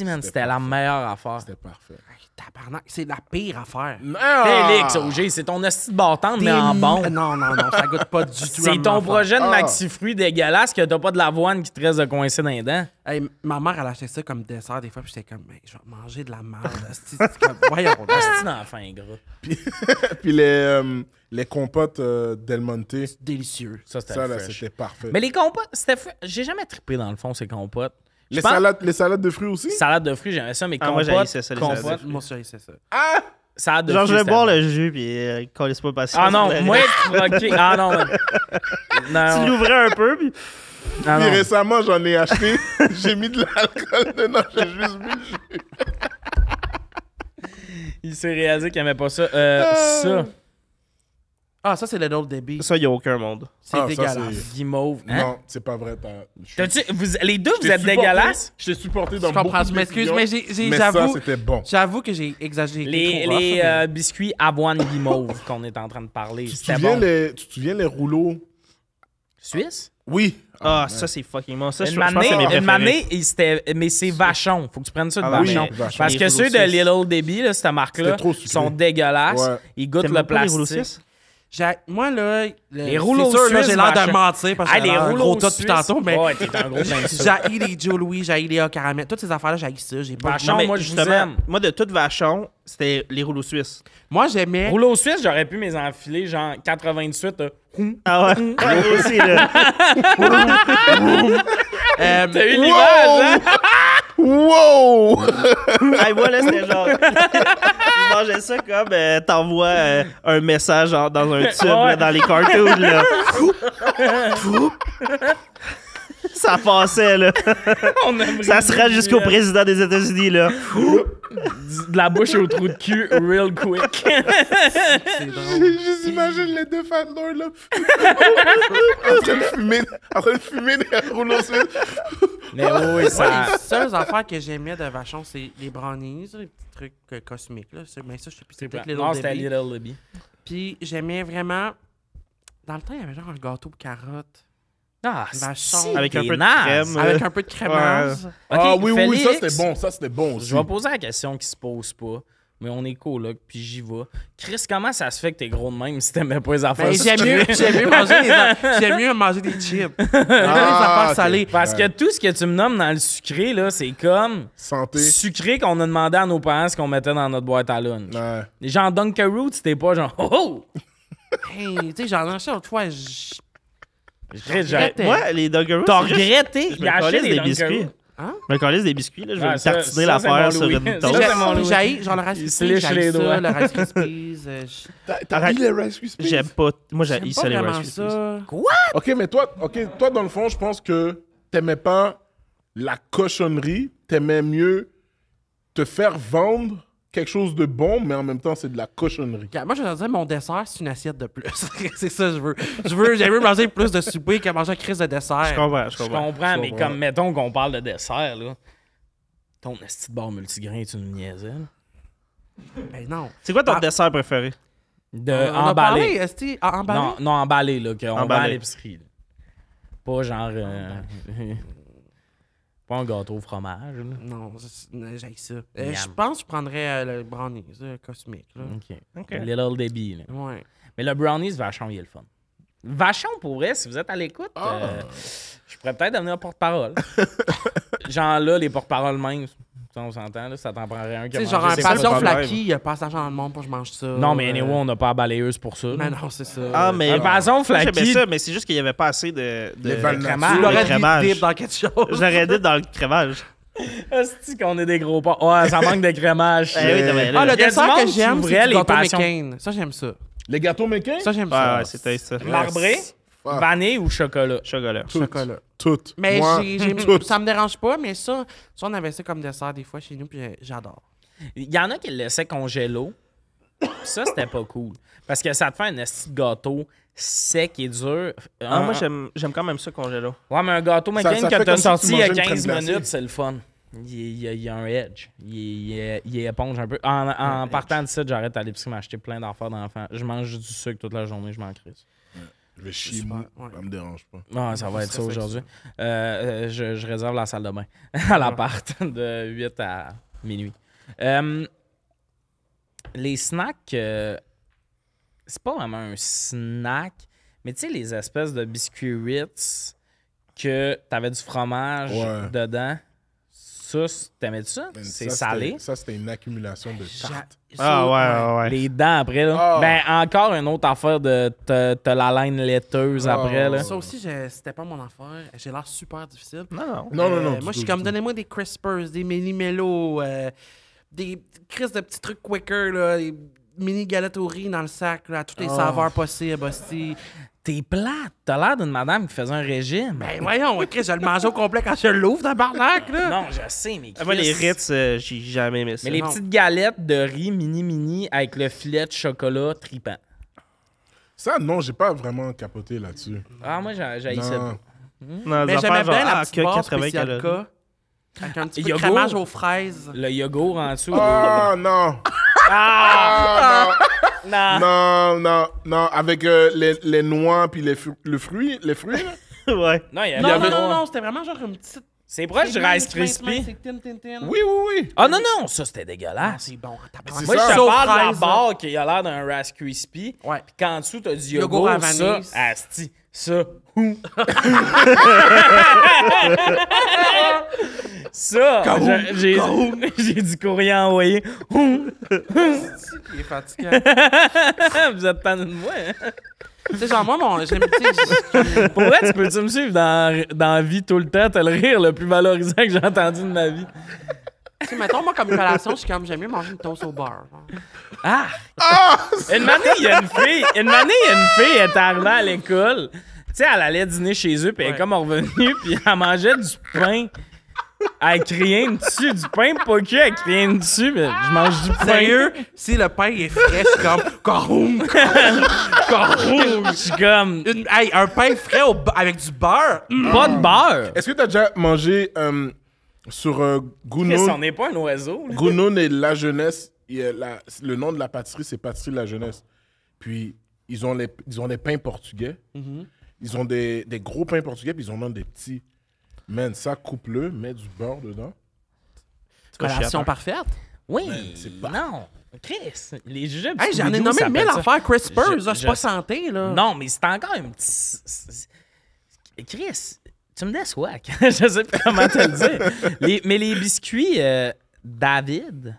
man, c'était la meilleure affaire. C'était parfait. Tabarnak, c'est la pire affaire. Félix, OG, c'est ton hostie de bâtard, mais en bon. Non, ça goûte pas du tout. C'est ton projet de Ah. maxi-fruits dégueulasse que t'as pas de l'avoine qui te reste de coincer dans les dents. Hey, ma mère, elle achetait ça comme dessert des fois, puis j'étais comme, mais je vais manger de la merde. asti. C'est comme, voyons. là. Hostie d'enfant gras. Puis les compotes Del Monte, Délicieux. Ça, c'était ça, le là, fresh. c'était parfait. Mais les compotes, j'ai jamais trippé dans le fond, ces compotes. Les salades de fruits aussi? Salade de fruits, j'aimais ça, mais moi, compote, j'haïssais ça, les salades de compote, fruits. Moi aussi, c'est ça. salade de Genre, fruits, je vais c'était boire bon. le jus, puis quand pas patient. Ah non, moi, ok. Ah non, mais- Tu non. l'ouvrais un peu, puis. Ah, Puis non. récemment, j'en ai acheté. J'ai mis de l'alcool dedans. J'ai juste bu le jus. Il s'est réalisé qu'il aimait pas ça. Ça, Ah, ça, c'est le Old Debbie. Ça, il y a aucun monde. C'est Ah, ça, dégueulasse. guimauve. Hein? Non, c'est pas vrai. Les deux, vous êtes dégueulasses? Je t'ai supporté dans Je comprends, beaucoup je de m'excuse, décisions, mais mais ça, j'avoue... c'était bon. J'avoue que j'ai exagéré. Les, trop rough, les mais- biscuits avoine guimauve qu'on est en train de parler. Tu te C'était souviens bon. tu te souviens les rouleaux? Suisse? Oui. Ah, ça, c'est fucking bon. Ça, je Une pense que c'est mes préférés. manée, mais c'est Vachon. Faut que tu prennes ça de Ah, Vachon. oui, Vachon. Parce Les que rouleaux ceux de suisses. Little Debbie, là, cette marque-là, C'était trop sucré. sont dégueulasses. Ouais. Ils goûtent T'aimes le pas les rouleaux plastique. suisses? Moi, là... Les rouleaux c'est sûr, là, suisses, j'ai l'air de Vachon. mentir parce que Ah, j'ai les l'air un rouleaux gros tas suisses. depuis tantôt, mais... Ouais, t'es un gros plein de ça. J'ai les Joe Louis, j'ai les caramel. Toutes ces affaires-là, j'ai ça. J'ai pas... Vachon, Non, mais moi, je vous justement, aime. moi, de toute Vachon, c'était les rouleaux suisses. Moi, j'aimais... Rouleau suisse, j'aurais pu mes enfiler, genre 88. Ah ouais? Ouais, moi aussi, là. T'as eu l'image, hein? Wow! Hey, moi, là, c'était genre. Je mangeais ça comme t'envoies un message genre, dans un tube, Ouais. là, dans les cartoons, là. Ça passait, là. On a Ça se rend jusqu'au président des États-Unis, là. de la bouche au trou de cul, real quick. C'est drôle. Juste imagine les deux fat lords là. en train de fumer des rouleaux suisses. Mais oui, ça. Les seules affaires que j'aimais de Vachon, c'est les brownies, les petits trucs cosmiques. Là. Mais ça, je sais plus, c'était peut-être Non, Little c'était Debbie. Little Debbie. Puis j'aimais vraiment... Dans le temps, il y avait genre un gâteau de carottes. Ah, Vachon. c'est Avec un peu de naze. crème. Avec un peu de crémeuse. Ok, Ah oui, oui, ça Félix, c'était bon. Ça c'était bon aussi. Je vais poser la question qui se pose pas. Mais on est coloc, puis j'y vais. Chris, comment ça se fait que t'es gros de même si t'aimais pas les affaires Ben, sucrées? j'aime mieux manger des chips. J'aime mieux les affaires ok. salées. Parce que tout ce que tu me nommes dans le sucré, là, c'est comme Santé. sucré qu'on a demandé à nos parents ce qu'on mettait dans notre boîte à lunch. Ouais. Les gens Dunkaroos, c'était pas genre oh oh! Hey, tu sais, j'en ai acheté l'autre fois. Chris, j'ai- regrettais. Moi, les Dunkaroos. T'as c'est juste- regretté? Je Il a me acheté calisse des des biscuits. Dunkaroos. Hein? Je me calisse des biscuits, là. Je vais Ah, me ça, tartiner ça, c'est l'affaire mon sur Louis. une Ça, toast. c'est mon Louis. J'ai genre le Rice Il se Krispies, lèche j'ai les doigts. ça, le Rice Krispies. Arrête. T'as dit les Rice Krispies? J'aime pas. Moi, j'ai J'aime ça, pas les vraiment Rice Krispies. ça. Ok, mais toi, dans le fond, je pense que t'aimais pas la cochonnerie. T'aimais mieux te faire vendre quelque chose de bon, mais en même temps, c'est de la cochonnerie. Regarde, moi, je te dire, mon dessert, c'est une assiette de plus. C'est ça que je veux. J'aime mieux manger plus de souper que manger un crise de dessert. Je comprends, Je comprends, mais comprends. comme mettons qu'on parle de dessert, là. Ton esti de bar multigrain, tu nous niaisais, là. Ben non. C'est quoi ton Ah. dessert préféré? De On a parlé, emballé. esti, emballé? Non, non, emballé, là, qu'on vend à Emballé. l'épicerie. Là. Pas genre. Pas un gâteau au fromage, là. Non, j'ai ça. Miam. Je pense que je prendrais le brownies, cosmique. Là. OK. OK. Little Debbie, là. Ouais. Mais le brownies, Vachon, il est le fun. Vachon, pour vrai, si vous êtes à l'écoute, je pourrais peut-être devenir porte-parole. Genre là, les porte-paroles même, on s'entend, là, ça t'en prendrait un qui a Tu sais, mangé genre un ses passion porte-paroles. flaky, il y a pas d'argent dans le monde pour que je mange ça. Non, mais anyway, on n'a pas à balayeuse pour ça. Mais là. non, c'est ça. Ah, mais. Un passion Moi, j'aimais flaky. ça, mais c'est juste qu'il n'y avait pas assez de Les valnats. crémage. Tu de l'aurais crémage. dit dip dans quelque Je chose. l'aurais dit dans le crémage. Est-ce qu'on est des gros pas? Ouais, ça manque de crémage. Eh oui, non, mais Ah, là, le Il y a du dessert monde que qui j'aime, ouvrait c'est du les gâteau passions. McCain. Ça, j'aime ça. Les gâteaux McCain? Ça, j'aime Ouais, ça. ouais, c'était ça. Marbré, Ah. vanille ou chocolat? Chocolat. Chocolat. Toutes. Mais Moi, toutes. ça me dérange pas, mais ça, on avait ça comme dessert des fois chez nous, puis j'adore. Il y en a qui le laissaient congélo. Ça, c'était pas cool. Parce que ça te fait un esti de gâteau sec et dur. Ah, moi, j'aime quand même ça congélo. Ouais, mais un gâteau McCain ça que fait t'as comme si sorti tu il y a mangeais une 15 crème glacée. minutes, c'est le fun. Il y a un edge. Il est éponge un peu. En partant de ça, j'arrête à l'épicerie m'acheter plein d'affaires d'enfants. Je mange du sucre toute la journée, je m'en crisse. Je vais chier, Super, moi. ouais. Ça me dérange pas. Ah, ça va être ça serait aujourd'hui. Je réserve la salle de bain à l'appart de 8 à minuit. Les snacks, c'est pas vraiment un snack, mais tu sais, les espèces de biscuits Ritz que t'avais du fromage Ouais. dedans, Ça, t'aimais ça? Man, C'est ça, salé. Ça, c'était une accumulation de tartes. Ah ouais. Les dents après, là. Ah. Ben, encore une autre affaire de t'as la laine laiteuse après, là. Ça aussi, c'était pas mon affaire. J'ai l'air super difficile. Non. Non. Moi, je suis comme, donnez-moi des Crispers, des mini mélos, des crises de petits trucs quicker, là, des mini galettes au riz dans le sac, là, toutes les saveurs possibles, hostie. T'es plate. T'as l'air d'une madame qui faisait un régime. Ben voyons, Chris, je le mange au complet quand je l'ouvre, tabarnak, là. Non, je sais, mais Moi, les Chris, Ritz, j'ai jamais aimé ça. Mais les Non. petites galettes de riz mini avec le filet de chocolat tripant. Ça, non, j'ai pas vraiment capoté là-dessus. Ah, moi, j'ai ça. Non. Non, Mais des j'aimais affaires bien genre, la ah, petite que barre 80 spécial calories. K, avec un petit peu de Yogourt. crémage aux fraises. Le yogourt en dessous. Ah, non. Ah! Ah, Non! non. Avec les noix puis les fruits, les fruits, là. Ouais. Non, il y Non, avait non, c'était vraiment genre une petite... C'est proche du Rice Krispy. C'est tin. Oui. Ah non, ça, c'était Ah, dégueulasse. c'est bon. C'est Moi, ça. je te Sauf parle de la fraise, barre qui a l'air d'un Rice Krispy. Ouais. Puis qu'en dessous, t'as du Yogourt yogourt, à ça. vanille. Asti, ça. Ça, j'ai du courrier envoyé. Il est fatiguant. Vous êtes tanné de moi, hein? Tu sais, genre, moi, j'aime, tu sais, Pour vrai, tu peux-tu me suivre dans la vie tout le temps? T'as le rire le plus valorisant que j'ai entendu de ma vie. tu sais, mettons, moi, comme collation, je suis comme, j'aime mieux manger une toast au beurre. genre. Ah! Une année, il y a une fille est arrivée à l'école. Tu sais, elle allait dîner chez eux, puis elle est Ouais. comme revenue, puis elle mangeait du pain avec rien dessus. Du pain pas cuit avec rien dessus, mais je mange du pain. Sérieux, si le pain est frais, je suis comme, caroum. Je suis comme, Hey, un pain frais avec du beurre. pas de beurre. Est-ce que t'as déjà mangé sur Chris, Gounoun? on n'est pas un oiseau. Là. Gounoun et La Jeunesse, le nom de la pâtisserie, c'est Pâtisserie La Jeunesse. Puis, ils ont des pains portugais. Ils ont des gros pains portugais, puis ils en ont des petits. Man, ça, coupe-le, mets du beurre dedans. Collation parfaite. Oui, c'est pas- non. Chris, les jujubes Hey, j'en ai Scooby-Doo nommé s'appellent 1000 ça. affaires Crispers, Je- là, c'est je- pas santé, là. Non, mais c'est encore un petit... Chris, tu me déçois. Je sais pas comment te le dire. Mais les biscuits David,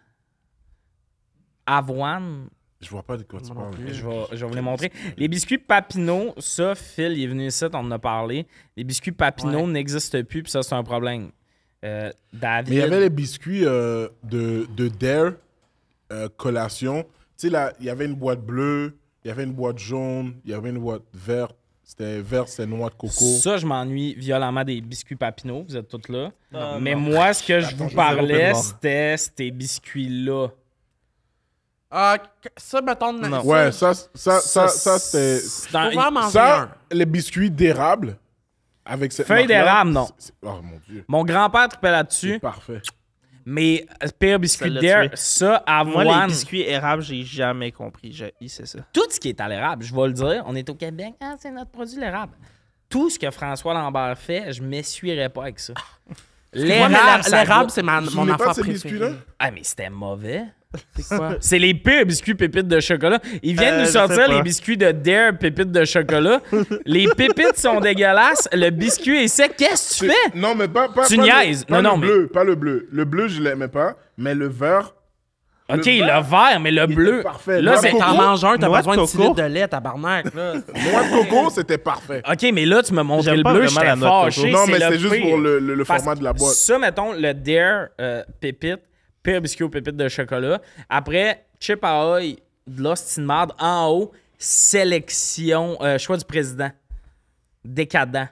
avoine, Je vois pas de quoi tu parles. je vais vous les montrer. Les biscuits Papineau, ça, Phil, il est venu ici, on en a parlé. Les biscuits Papineau n'existent plus, puis ça, c'est un problème. David... Mais il y avait les biscuits de Dare, collation. Tu sais, là, il y avait une boîte bleue, il y avait une boîte jaune, il y avait une boîte verte. C'était vert, c'était noix de coco. Ça, je m'ennuie violemment des biscuits Papineau. Vous êtes tous là. Ah, Mais non. moi, ce que je vous parlais, zéro c'était ces biscuits-là. Ça, mettons... Non. Ouais, ça c'était... C'est un- Faut vraiment manger Ça, un. les biscuits d'érable, avec cette Feuille marque-là, d'érable, non. Oh mon Dieu, Mon grand-père tripait c'est là-dessus. parfait. Mais pire biscuit Ça l'a d'air, tué. ça, Moi, les avoine. biscuits érables, j'ai jamais compris. C'est ça. Tout ce qui est à l'érable, je vais le dire, on est au Québec, ah, c'est notre produit l'érable. Tout ce que François Lambert fait, je ne m'essuierais pas avec ça. L'érable, ça l'érable, goûte- c'est Tu mon mets pas affaire ces préférée. biscuits-là? Ah, mais c'était mauvais. C'est quoi? C'est les pires biscuits pépites de chocolat. Ils viennent nous je sortir sais pas. les biscuits de Dare pépites de chocolat. Les pépites sont dégueulasses. Le biscuit est sec. Qu'est-ce que tu fais? Non, mais pas Tu pas niaises. pas Non, non, le bleu, pas le bleu. Le bleu, je l'aimais pas, mais le vert... OK, le le vert, mais le il bleu. était parfait. Là, Noix c'est de T'en coco. manges un, t'as Noix besoin de de 6 coco. litres de lait, tabarnak, là. Noix de coco, c'était parfait. OK, mais là, tu m'as montré J'aime le pas bleu, vraiment j'étais la noix de fâché. coco. Non, mais le c'est juste pire. pour le Parce format de la boîte. Ça, mettons, le Dare pépite, pire biscuit aux pépites de chocolat. Après, chip Ahoy, de l'hostie de marde. En haut, sélection, choix du président. Décadent.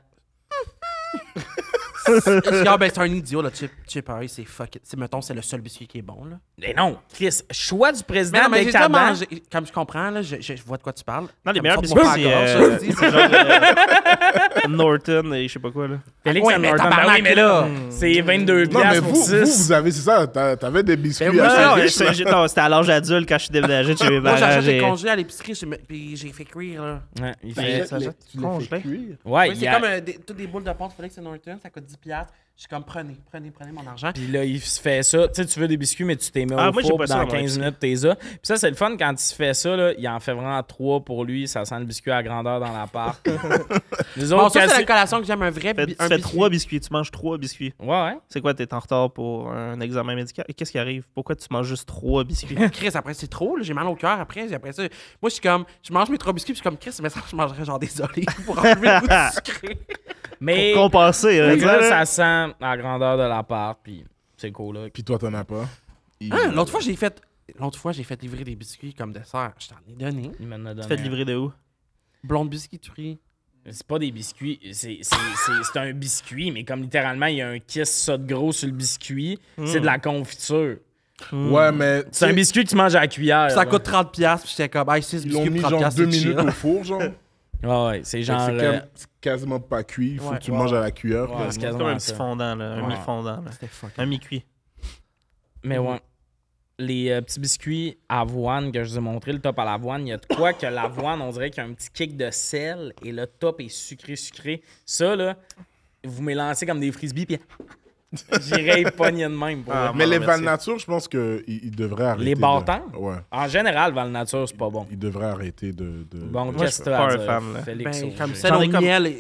Ah, ben, c'est un idiot, là. Chip Ahoy, c'est fuck it. Mettons, c'est le seul biscuit qui est bon, là. Mais non, Chris, choix du Mais président non, mais j'ai déjà décadent. mangé. Comme je comprends, là, je vois de quoi tu parles. Non, les Comme meilleurs ça, biscuits, mon c'est père gorge, je dis. c'est genre Norton et je sais pas quoi. Là. Félix Ouais, and mais Norton. Ben tabarnak, oui, mais là, là. c'est 22 Non, mais piastres pour vous, 6. vous avez, c'est ça, t'avais des biscuits Ben, moi, assez Non, riches, là. non, c'était à l'âge adulte quand je suis déménagé de chez mes Moi, parents. j'achète des j'ai- congés à l'épicerie, puis j'ai fait cuire, là. Ouais, il Ben, fait... ça jette Tu les congelé. fais cuire. Ouais, Oui, il c'est y a... comme toutes des boules de pâte Félix et Norton, ça coûte 10$. Je suis comme, prenez mon argent. Puis là, il se fait ça. Tu sais, tu veux des biscuits, mais tu t'es mis Ah, au moi, j'ai four, pas puis ça dans dans mon 15 minutes, t'es ça. Puis ça, c'est le fun quand il se fait ça, là, il en fait vraiment 3 pour lui. Ça sent le biscuit à grandeur dans l'appart. Les Bon, autres, ça, c'est la cassis- collation que j'aime, un vrai Tu fais 3 biscuits, tu manges 3 biscuits. Ouais. C'est quoi, t'es en retard pour un examen médical? Et qu'est-ce qui arrive? Pourquoi tu manges juste 3 biscuits? Chris, après, c'est trop, là, j'ai mal au cœur après. Après ça, moi, je suis comme, je mange mes 3 biscuits, puis je suis comme, Chris, mais ça, je mangerais genre des olives pour enlever le goût du sucré. Mais Pour compenser, hein, là, ça, ça sent la grandeur de l'appart, puis c'est cool, là. Puis toi, t'en as pas. Hein, l'autre fois, j'ai fait livrer des biscuits comme dessert. Je t'en ai donné. Il m'en a donné Tu fais un. livrer de où? Blonde biscuiterie. C'est pas des biscuits, c'est un biscuit, mais comme littéralement, il y a un kiss ça de gros sur le biscuit, c'est de la confiture. Ouais, mais. C'est un biscuit que tu manges à la cuillère. Ça là. coûte 30$, puis j'étais comme, hey, 6 Ils l'ont biscuits mis pour 30$, genre 2 c'est chill. minutes au four, genre. Ah ouais, c'est genre. C'est quasiment pas cuit. Il faut Ouais. que tu manges à la cuillère. Ouais, puis- c'est C'est comme quasiment un petit ça. fondant, là, un Ouais. mi-fondant. là. C'était fuck. Un mi-cuit. Mais ouais. Les petits biscuits avoine que je vous ai montré, le top à l'avoine, il y a de quoi que l'avoine, on dirait qu'il y a un petit kick de sel et le top est sucré. Ça, là, vous m'élancez comme des frisbees, puis j'irais pogner de même. Pour Ah, vrai. Mais les merci. Valnature, je pense qu'ils devraient arrêter. Les bâtons? Ouais. En général, Valnature, c'est pas bon. Ils devraient arrêter de. Bon, Moi, qu'est-ce je que suis tu pas as à un dire, fan, là. Félix Ben, Auger? comme ça, J'en ai au comme- miel,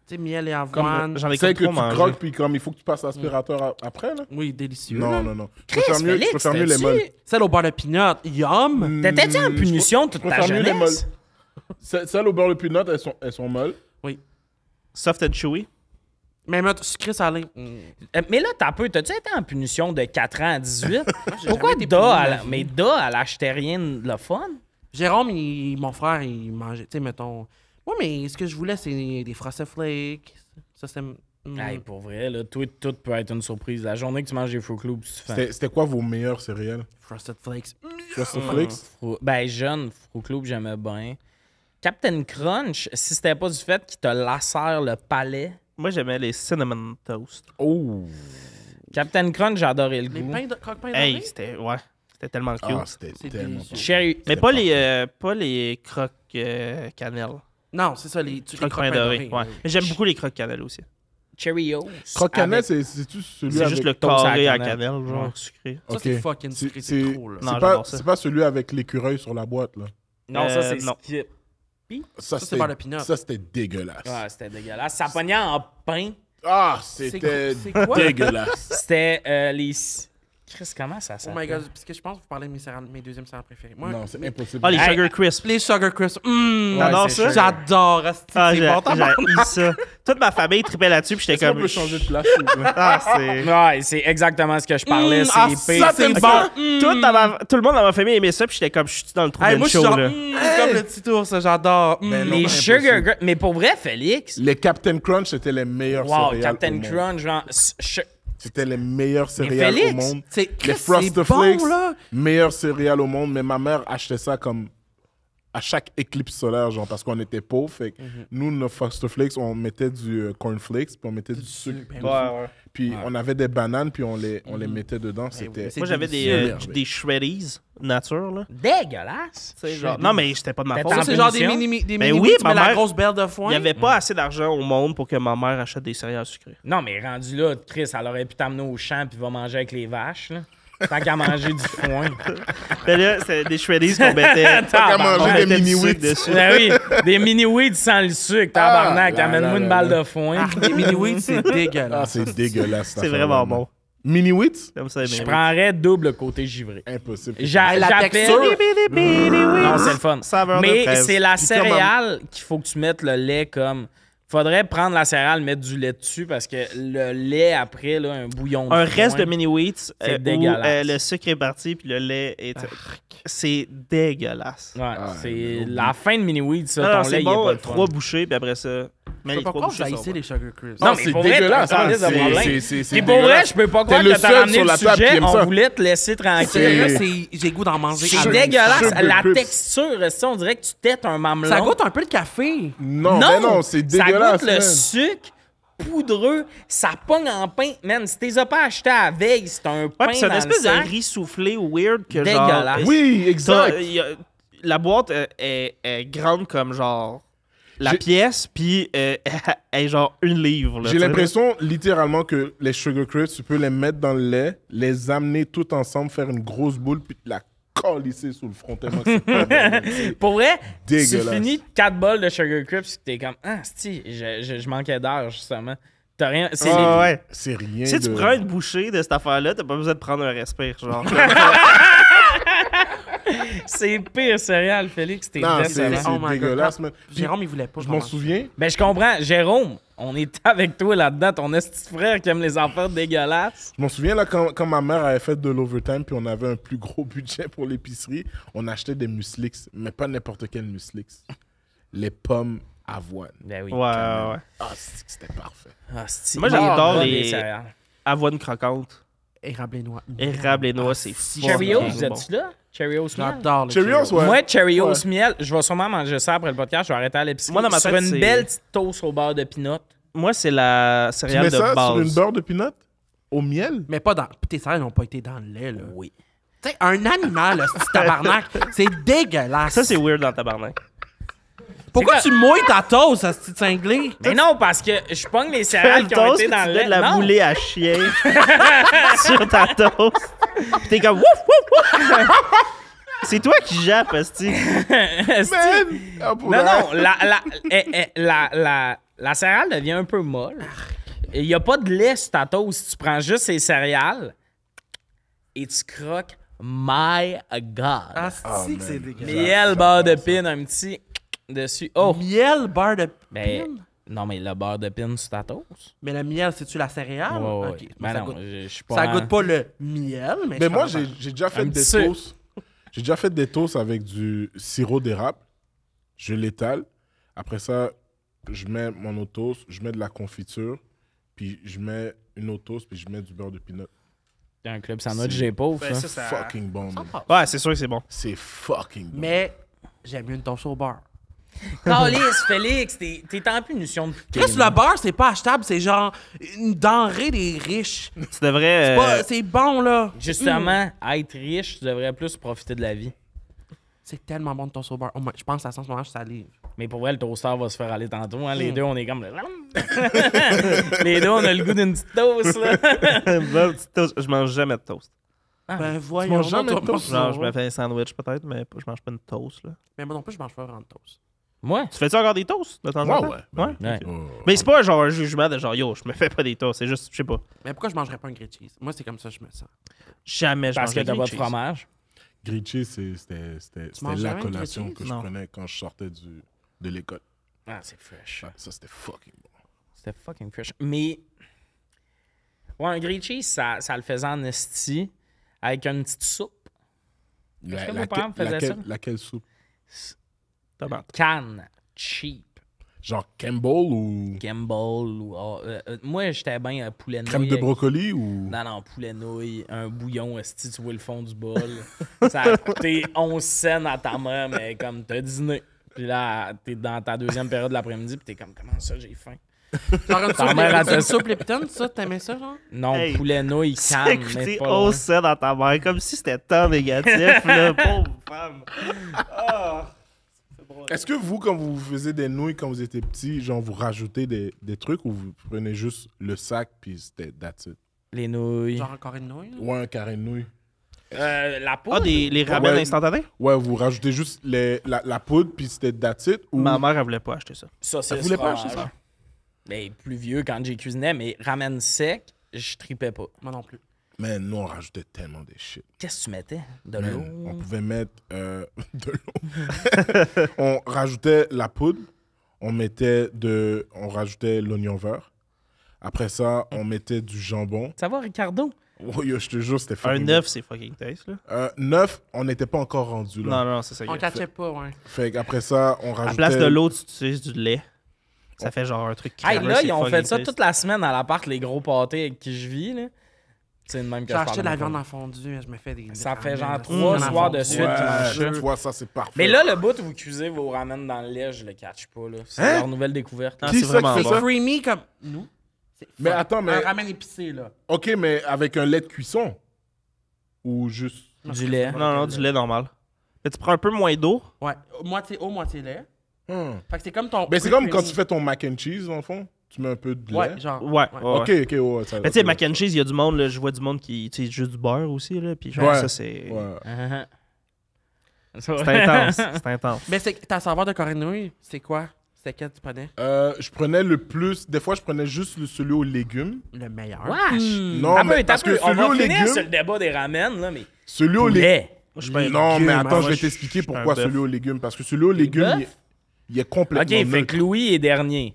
tu sais, miel et avoine. J'en ai Tu sais comme que trop tu mangé. croques, puis comme il faut que tu passes l'aspirateur après, là. Oui, délicieux. Non, là. non, non. Je Chris, préfère mieux, je Félix, préfère mieux les t'as-tu- molles. Celle au beurre de peanut, yum! T'étais-tu en punition toute ta préfère mieux les jeunesse? Celles au beurre de peanut, elles sont molles. Soft and chewy. Mais mettre sucré salé. Mais là, t'as-tu été en punition de 4 ans à 18? j'ai Pourquoi jamais été Da, puni de elle, ma vie. mais Da, elle achetait rien de le fun? Jérôme, mon frère, il mangeait, tu sais, mettons. Moi, mais ce que je voulais, c'est des Frosted Flakes. Ça, c'est. Hey, pour vrai, là, tout peut être une surprise. La journée que tu manges des Fruit Loops, tu fais. C'était quoi vos meilleurs céréales? Frosted Flakes. Frosted Flakes? Ben, jeune, Fruit Loops, j'aimais bien. Captain Crunch, si c'était pas du fait qu'il te lacère le palais. Moi, j'aimais les cinnamon toast. Oh! Captain Crunch, j'adorais le Les goût. pains de croque-pains Hey, dorés? c'était tellement cute. Ah, c'était C'est tellement délicieux. bon. Cherry. Mais pas les croques cannelle. Non, c'est ça, les Croque-pain doré. Ouais. Mais j'aime beaucoup les croques cannelle aussi. Cheerios. Croque-canette, avec- c'est-tu celui C'est avec... juste le toast à la carré à cannelle. cannelle, genre Ouais. sucré. Ça, Ok. c'est fucking sucré, c'est trop, là. Non, C'est j'adore ça. c'est pas celui avec l'écureuil sur la boîte, là. Non, ça, c'est non. skip. Ça, c'est beurre de peanut. Ça, c'était dégueulasse. Ouais, c'était dégueulasse. Ça pognait en pain. Ah, C'est c'était quoi? dégueulasse. C'était les... Chris, comment ça Oh s'appelle? my god, parce que je pense que vous parlez de mes deuxièmes céréales préférés. Moi, Non, c'est impossible. Ah, les Hey, Sugar Crisp. les Sugar Crisp. T'adores c'est ça? sugar. J'adore. asti, Ah, c'est bon, tabarnak. j'ai ça. Toute ma famille tripait là-dessus, puis j'étais Est-ce qu'on comme. peut changer de place, s'il vous plaît? Ah, c'est. Ouais, c'est exactement ce que je parlais. c'est ah, les ça, pires. c'est Ok. bon. Tout le monde dans ma famille aimait ça, puis j'étais comme, je suis dans le trou Hey, de moi, je suis show, genre, là. comme le petit tour, ça, j'adore. Ben non. Les impossible. Sugar Crisp. Mais pour vrai, Félix... Les Captain Crunch, c'était les meilleurs Wow, céréales Captain au monde. Crunch, genre... C'était les meilleurs céréales Félix, au monde. C'est Les Chris, Frosted c'est Flakes, bon, là. meilleurs céréales au monde. Mais ma mère achetait ça comme à chaque éclipse solaire, genre, parce qu'on était pauvres. Fait que nous, nos Frosted Flakes, on mettait du cornflakes, puis on mettait du sucre. ben dessus. Ouais, ouais. Puis on avait des bananes, puis on les mettait dedans. C'était... oui, c'est Moi, j'avais délicieux. des shreddies nature, là. Dégueulasse. Tu sais, genre- Non, mais c'était pas de ma T'es faute. en Ça, c'est genre des punition? mini des Ben mini oui, tu ma mets la mère- grosse belle de Il foin. n'y avait pas assez d'argent au monde pour que ma mère achète des céréales sucrées. Non, mais rendu là, Chris, elle aurait pu t'amener au champ puis va manger avec les vaches, là. Tant qu'à manger du foin. Mais là, c'était des shreddies qu'on mettait. qu'à Tabarnak. manger on des mettait du mini-wheats. sucre dessus. Ben oui, des mini-weeds sans le sucre, tabarnak. là, Amène-moi là, une là, balle là. de foin. Les mini weeds, c'est Ah, dégueulasse. c'est dégueulasse. cette C'est affaire-là, vraiment man. bon. Mini-wheats? Comme ça, Je mais prendrais double côté givré. Impossible. La J'appelle... texture. Non, c'est le fun. Saveur de Mais fraise. c'est la Puis comme céréale qu'il faut que tu mettes le lait comme... Faudrait prendre la céréale, mettre du lait dessus parce que le lait, après, là, un bouillon de un reste foin, de mini-wheats c'est où dégueulasse. le sucre est parti puis le lait est... C'est dégueulasse. Ouais, Ah, c'est mais la fin de mini-weed, ça. Non, ton c'est lait, il est bon, pas le fun. 3 bouchées, puis après ça... Mais les 3 Pourquoi bouchées j'ai sont essayé les Sugar Crisp? Non, Ah, mais c'est pour vrai, dégueulasse. t'as un hein. calice de problème. C'est Puis pour vrai, dégueulasse. je peux pas T'es croire le que t'as seul ramené sur le la table qui sujet. aime On ça. voulait te laisser tranquille. Sérieux, j'ai goût d'en manger. C'est à dégueulasse. Sugar La Crisp. texture, ça, on dirait que tu têtes un mamelon. Ça goûte un peu le café. Non, mais non, c'est dégueulasse. Ça goûte le man. sucre poudreux. Ça pogne en pain. Man, si t'es pas acheté à la veille, c'est un pain Ouais, puis c'est une dans le espèce sac. de riz soufflé weird que Dégueulasse. genre... Oui, exact. La boîte est grande comme genre la pièce, puis elle est genre une livre. Là, J'ai l'impression littéralement que les Sugar Crisps, tu peux les mettre dans le lait, les amener tout ensemble, faire une grosse boule, puis la colisser sous le front tellement que c'est pas bon. Pour vrai, tu Dégueulasse. finis 4 bols de Sugar Crisps, t'es comme, ah, si, je manquais d'air, justement. T'as rien. C'est ouais. C'est rien Si de... tu prends une bouchée de cette affaire-là, t'as pas besoin de prendre un respire. Genre. c'est pire céréales, Félix. T'es Non, décevant. c'est Oh my dégueulasse, God. man. Jérôme, il voulait pas. Je m'en souviens. Ben, je comprends. Jérôme, on était avec toi là-dedans, ton petit frère qui aime les affaires dégueulasses. Je m'en souviens là quand ma mère avait fait de l'overtime puis on avait un plus gros budget pour l'épicerie, on achetait des Muslix, mais pas n'importe quel Muslix. Les pommes avoine. Ben oui. Ouais. Ah, c'était parfait. Ah, c'est- Moi, j'adore Ah, les- céréales. Avoine croquante. Érable et noix. Érable et noix, c'est si, fucking Cheerios, bon. vous êtes-tu là? Cheerios miel? J'adore les Cheerios, ouais. Moi, Cheerios Ouais. miel, je vais sûrement manger ça après le podcast. Je vais arrêter à l'épicerie. Moi, dans ma sur tête, une c'est- belle petite toast au beurre de pinot. Moi, c'est la Tu céréale mets de ça base. sur une beurre de peanut au miel? Mais pas dans. Tes céréales n'ont pas été dans le lait, là. Oui. Tu sais, un animal, là, ce tabarnak, c'est dégueulasse. Ça, c'est weird dans le tabarnak. Pourquoi tu mouilles ta toast, ce petit cinglé? Mais non, parce que je pogne les Fais céréales le qui ont toast, été puis dans tu le mets lait. de la Non. boulée à chien sur ta toast. Puis t'es comme wouf, wouf, wouf. C'est toi qui jappes, esti. Ah, pour Non, vrai? non, la céréale devient un peu molle. Il n'y a pas de lait sur ta toast. Tu prends juste les céréales et tu croques. My God. Ah, c'est que c'est dégueulasse. Miel, beurre de pin, un petit dessus. Oh! Miel, beurre de Ben, pin? non, mais le beurre de pin sur ta toast. Mais le miel, c'est-tu la céréale? Ouais, ouais. Ok, Ben ça non, goûte, je suis pas. ça goûte pas le miel, mais Mais je moi, comprends. j'ai déjà fait Un des petit sucre. toasts. J'ai déjà fait des toasts avec du sirop d'érable. Je l'étale. Après ça, je mets mon autre toast, je mets de la confiture, puis je mets une autre toast, puis je mets du beurre de peanut. C'est un club sandwich, j'ai pauvre. Ben, ça. ça, Fucking bon, man. Ouais, c'est sûr que c'est bon. C'est fucking bon. Mais j'aime mieux une toast au beurre. Calice, Félix, t'es en punition de Chris, le beurre, c'est pas achetable, c'est genre une denrée des riches. Tu devrais. C'est bon, là. Justement, être riche, tu devrais plus profiter de la vie. C'est tellement bon de toast au beurre. Oh, moi, je pense à ça en ce moment, je salive. Mais pour vrai, le toaster va se faire aller tantôt. Hein. Les deux, on est comme. Les deux, on a le goût d'une petite toast. Là. Bonne petite toast. Je mange jamais de toast. Ben voyons. manges jamais donc, de toi, toast? moi, Genre, je me fais un sandwich peut-être, mais je mange pas une toast. Là. Mais moi non plus, je mange pas vraiment de toast. Moi? Tu fais-tu encore des toasts de temps en temps? Ouais. Ouais. Mais c'est pas genre un jugement de genre yo, je me fais pas des toasts. C'est juste, je sais pas. Mais pourquoi je mangerais pas un grilled cheese? Moi, c'est comme ça que je me sens. Jamais je Parce mange que de t'as grilled pas de cheese. fromage. Grilled cheese, c'était manges la jamais de collation grilled que cheese? je Non. prenais quand je sortais de l'école. Ah, c'est fresh. Ouais, ça, c'était fucking bon. C'était fucking fresh. Mais. Ouais, un grilled cheese, ça le faisait en esti avec une petite soupe. Est-ce que vos parents faisaient ça? Laquelle soupe? Tomate. Canne. Cheap. Genre Campbell ou Campbell ou. Moi, j'étais bien poulet nouille. crème de avec- brocoli ou... Non, poulet nouille, un bouillon, esti, tu vois le fond du bol. Ça a coûté 11 cents à ta mère, mais comme t'as dîné. Puis là, t'es dans ta deuxième période de l'après-midi, puis t'es comme, comment ça, j'ai faim? Genre une Ta mère a fait ça. soupe Lipton, ça, t'aimais ça, genre? Non, Hey, poulet nouille, Ça canne, a mais coûté pas loin. 11 cents dans ta mère, comme si c'était tant négatif, là. Pauvre femme. Est-ce que vous, quand vous faisiez des nouilles quand vous étiez petit, genre vous rajoutez des trucs ou vous prenez juste le sac puis c'était that's it? Les nouilles. Genre encore une nouille? là? Ouais, un carré de nouilles. La poudre. Ah, les ramen Ouais. instantanés? Ouais, vous rajoutez juste la poudre puis c'était that's it ou... Ma mère, elle voulait pas acheter ça. Ça, c'est Elle voulait pas acheter ça? Mais plus vieux quand j'ai cuisiné, mais ramen sec, je tripais pas. Moi non plus. Mais nous, on rajoutait tellement des shit. Qu'est-ce que tu mettais? De Man, l'eau? on pouvait mettre de l'eau. On rajoutait la poudre, on rajoutait l'oignon vert. Après ça, on mettait du jambon. Ça va, Ricardo? Oh, yo, je te jure, c'était Un fucking 9, c'est fucking taste, là. bon. 9, on n'était pas encore rendu là. Non, c'est ça. On catchait pas, ouais. Fait qu'après ça, on À rajoutait... la place de l'eau, tu utilises du lait. Ça fait genre un truc Hey, crémeux, là, c'est ils ont fucking fait ça taste. toute la semaine à l'appart, les gros pâtés avec qui je vis, là. C'est le même que J'ai je acheté de parle la viande pas. en fondu, je me fais des. Ça fait genre ramen, 3 là. soirs de Ouais. suite qu'ils mangent ça. Ouais, tu vois, ça, c'est parfait. Mais là, le bout où vous cuisez vos ramen dans le lait, je le catch pas, là. C'est Hein? leur nouvelle découverte. Ah, Qui c'est ça vraiment qui fait bon. ça? Creamy comme nous. C'est Mais fuck. attends, mais- Un ramen épicé, là. OK, mais avec un lait de cuisson? Ou juste... Du lait. Non, du lait normal. Mais tu prends un peu moins d'eau. Ouais, moitié eau, moitié lait. Fait que c'est comme ton. Ben, c'est comme quand tu fais ton mac and cheese, dans le fond. Tu mets un peu de lait. Ouais, genre. Ouais. Ok, ouais. Ça, Mais tu sais, mac and cheese, il y a du monde, là, je vois du monde qui. Tu sais, juste du beurre aussi, là. Puis genre, Ouais. ça, c'est. Ouais. C'est intense. C'est intense. Mais ta saveur de corinouille, c'est quoi? C'est quel tu prenais? Je prenais le plus. Des fois, je prenais juste celui aux légumes. Le meilleur. Wesh! Non, mais parce que on celui va aux finir légumes. sur le débat des ramen, là, mais... Celui aux légumes. Poulet. Moi, je suis pas un Non, légume, mais hein. attends, je Moi, vais t'expliquer suis un pourquoi bœuf. celui aux légumes. Parce que celui aux légumes, bœuf? il est OK, complètement fait neutre. que Louis est dernier.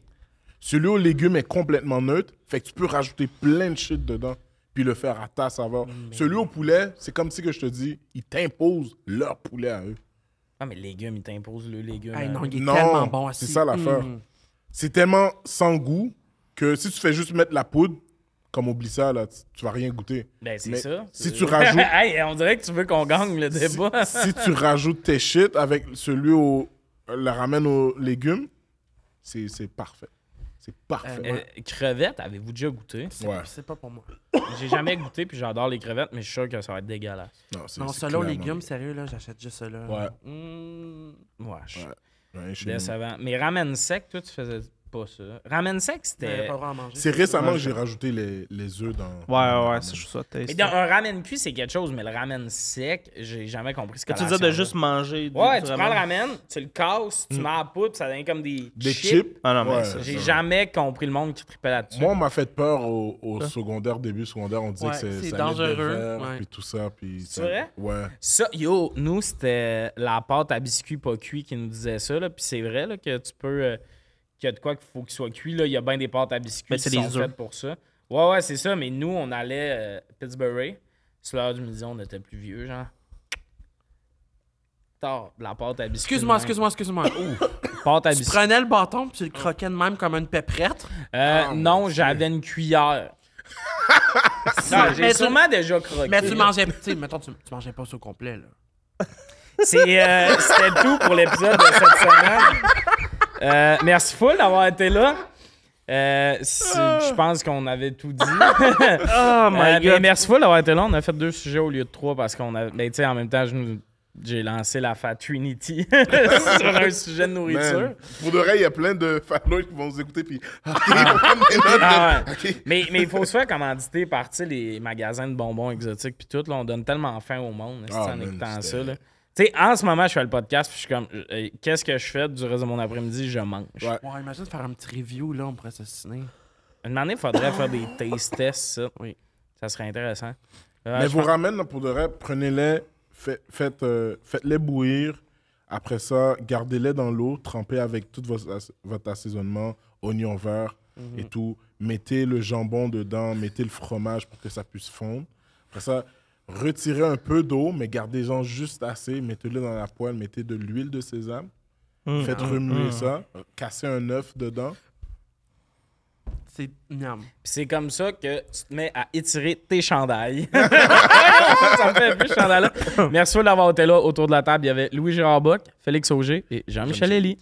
Celui aux légumes est complètement neutre. Fait que tu peux rajouter plein de shit dedans. Puis le faire à ta saveur. Celui au poulet, c'est comme si que je te dis, ils t'imposent leur poulet à eux. Ah, mais légumes, ils t'imposent le légume. Hey, non, il est Non, tellement bon aussi. c'est ça l'affaire. C'est tellement sans goût que si tu fais juste mettre la poudre, comme oublie ça, là, tu vas rien goûter. Ben, c'est Mais ça. si tu rajoutes- Hey, on dirait que tu veux qu'on gagne le débat. Si tu rajoutes tes shit avec celui le ramen aux légumes, c'est parfait. C'est parfait. Crevettes, avez-vous déjà goûté? Ouais. C'est pas pour moi. J'ai jamais goûté, puis j'adore les crevettes, mais je suis sûr que ça va être dégueulasse. Non, c'est ceux-là aux clairement- légumes, sérieux, là, j'achète juste ceux-là. Ouais. Ouais, je suis Ouais, je- décevant. Mais ramen sec, toi, tu faisais pas ça. Ramen sec, c'était... Pas vraiment manger. C'est récemment que j'ai rajouté les œufs dans. Ouais, ça, je trouve ça Mais tasty. dans un ramen cuit, c'est quelque chose, mais le ramen sec, j'ai jamais compris ce que Tu disais de juste manger. Ouais, du tu prends le ramen, tu le casses, tu mets la poudre, puis ça donne comme des chips. Ah non, mais Ouais. ça, J'ai jamais compris le monde qui tripait là-dessus. Moi, on m'a fait peur au secondaire, début secondaire. On disait Ouais, que c'est ça dangereux, allait de verre, ouais. puis tout ça. Puis C'est vrai? Ouais. Ça, yo, nous, c'était la pâte à biscuits pas cuit qui nous disait ça, là. Puis c'est vrai là, que tu peux... qu'il y a de quoi qu'il faut qu'il soit cuit, là. Il y a bien des pâtes à biscuits Ben, qui c'est sont des œufs. faites pour ça. Ouais, c'est ça. Mais nous, on allait Pittsburgh. Sur l'heure du midi, on était plus vieux, genre. Tard, de la pâte à biscuits. Excuse-moi. Pâte à Tu biscuits. prenais le bâton puis tu le croquais de même comme une pépérette. Non, j'avais une cuillère. Non, j'ai Mais tu- sûrement déjà croqué. Mais tu mangeais, tu sais, mettons, tu mangeais pas ça au complet, là. C'était tout pour l'épisode de cette semaine. Merci full d'avoir été là. Je pense qu'on avait tout dit. Oh my Mais god. merci full d'avoir été là. On a fait 2 sujets au lieu de 3 parce qu'on a. Ben, tu sais, en même temps, j'ai lancé la Fat Trinity sur un sujet de nourriture. Man, pour de vrai, il y a plein de fans qui vont nous écouter. Puis. Ah ouais. Ok. Mais il faut se faire commanditer par tu sais, les magasins de bonbons exotiques puis tout. Là, on donne tellement faim au monde Ah, en man, écoutant c'était- ça. Là. Tu sais, en ce moment, je fais le podcast puis je suis comme, qu'est-ce que je fais du reste de mon après-midi? Je mange. Ouais. Ouais, imagine faire un petit review, là, on pourrait s'assiner. Une année, il faudrait faire des taste tests. Ça. Oui. Ça serait intéressant. Mais je vous pense- ramène, là, pour de vrai, prenez-les, faites-les bouillir. Après ça, gardez-les dans l'eau, trempez avec tout votre assaisonnement, oignon vert et tout. Mettez le jambon dedans, mettez le fromage pour que ça puisse fondre. Après ça, retirez un peu d'eau, mais gardez-en juste assez. Mettez-le dans la poêle, mettez de l'huile de sésame. Faites remuer ça. Cassez un œuf dedans. C'est miam. Puis c'est comme ça que tu te mets à étirer tes chandails. Ça me fait plus ce chandail-là. Merci d'avoir été là autour de la table. Il y avait Louis Gérard Bock, Félix Auger et Jean-Michel Elie.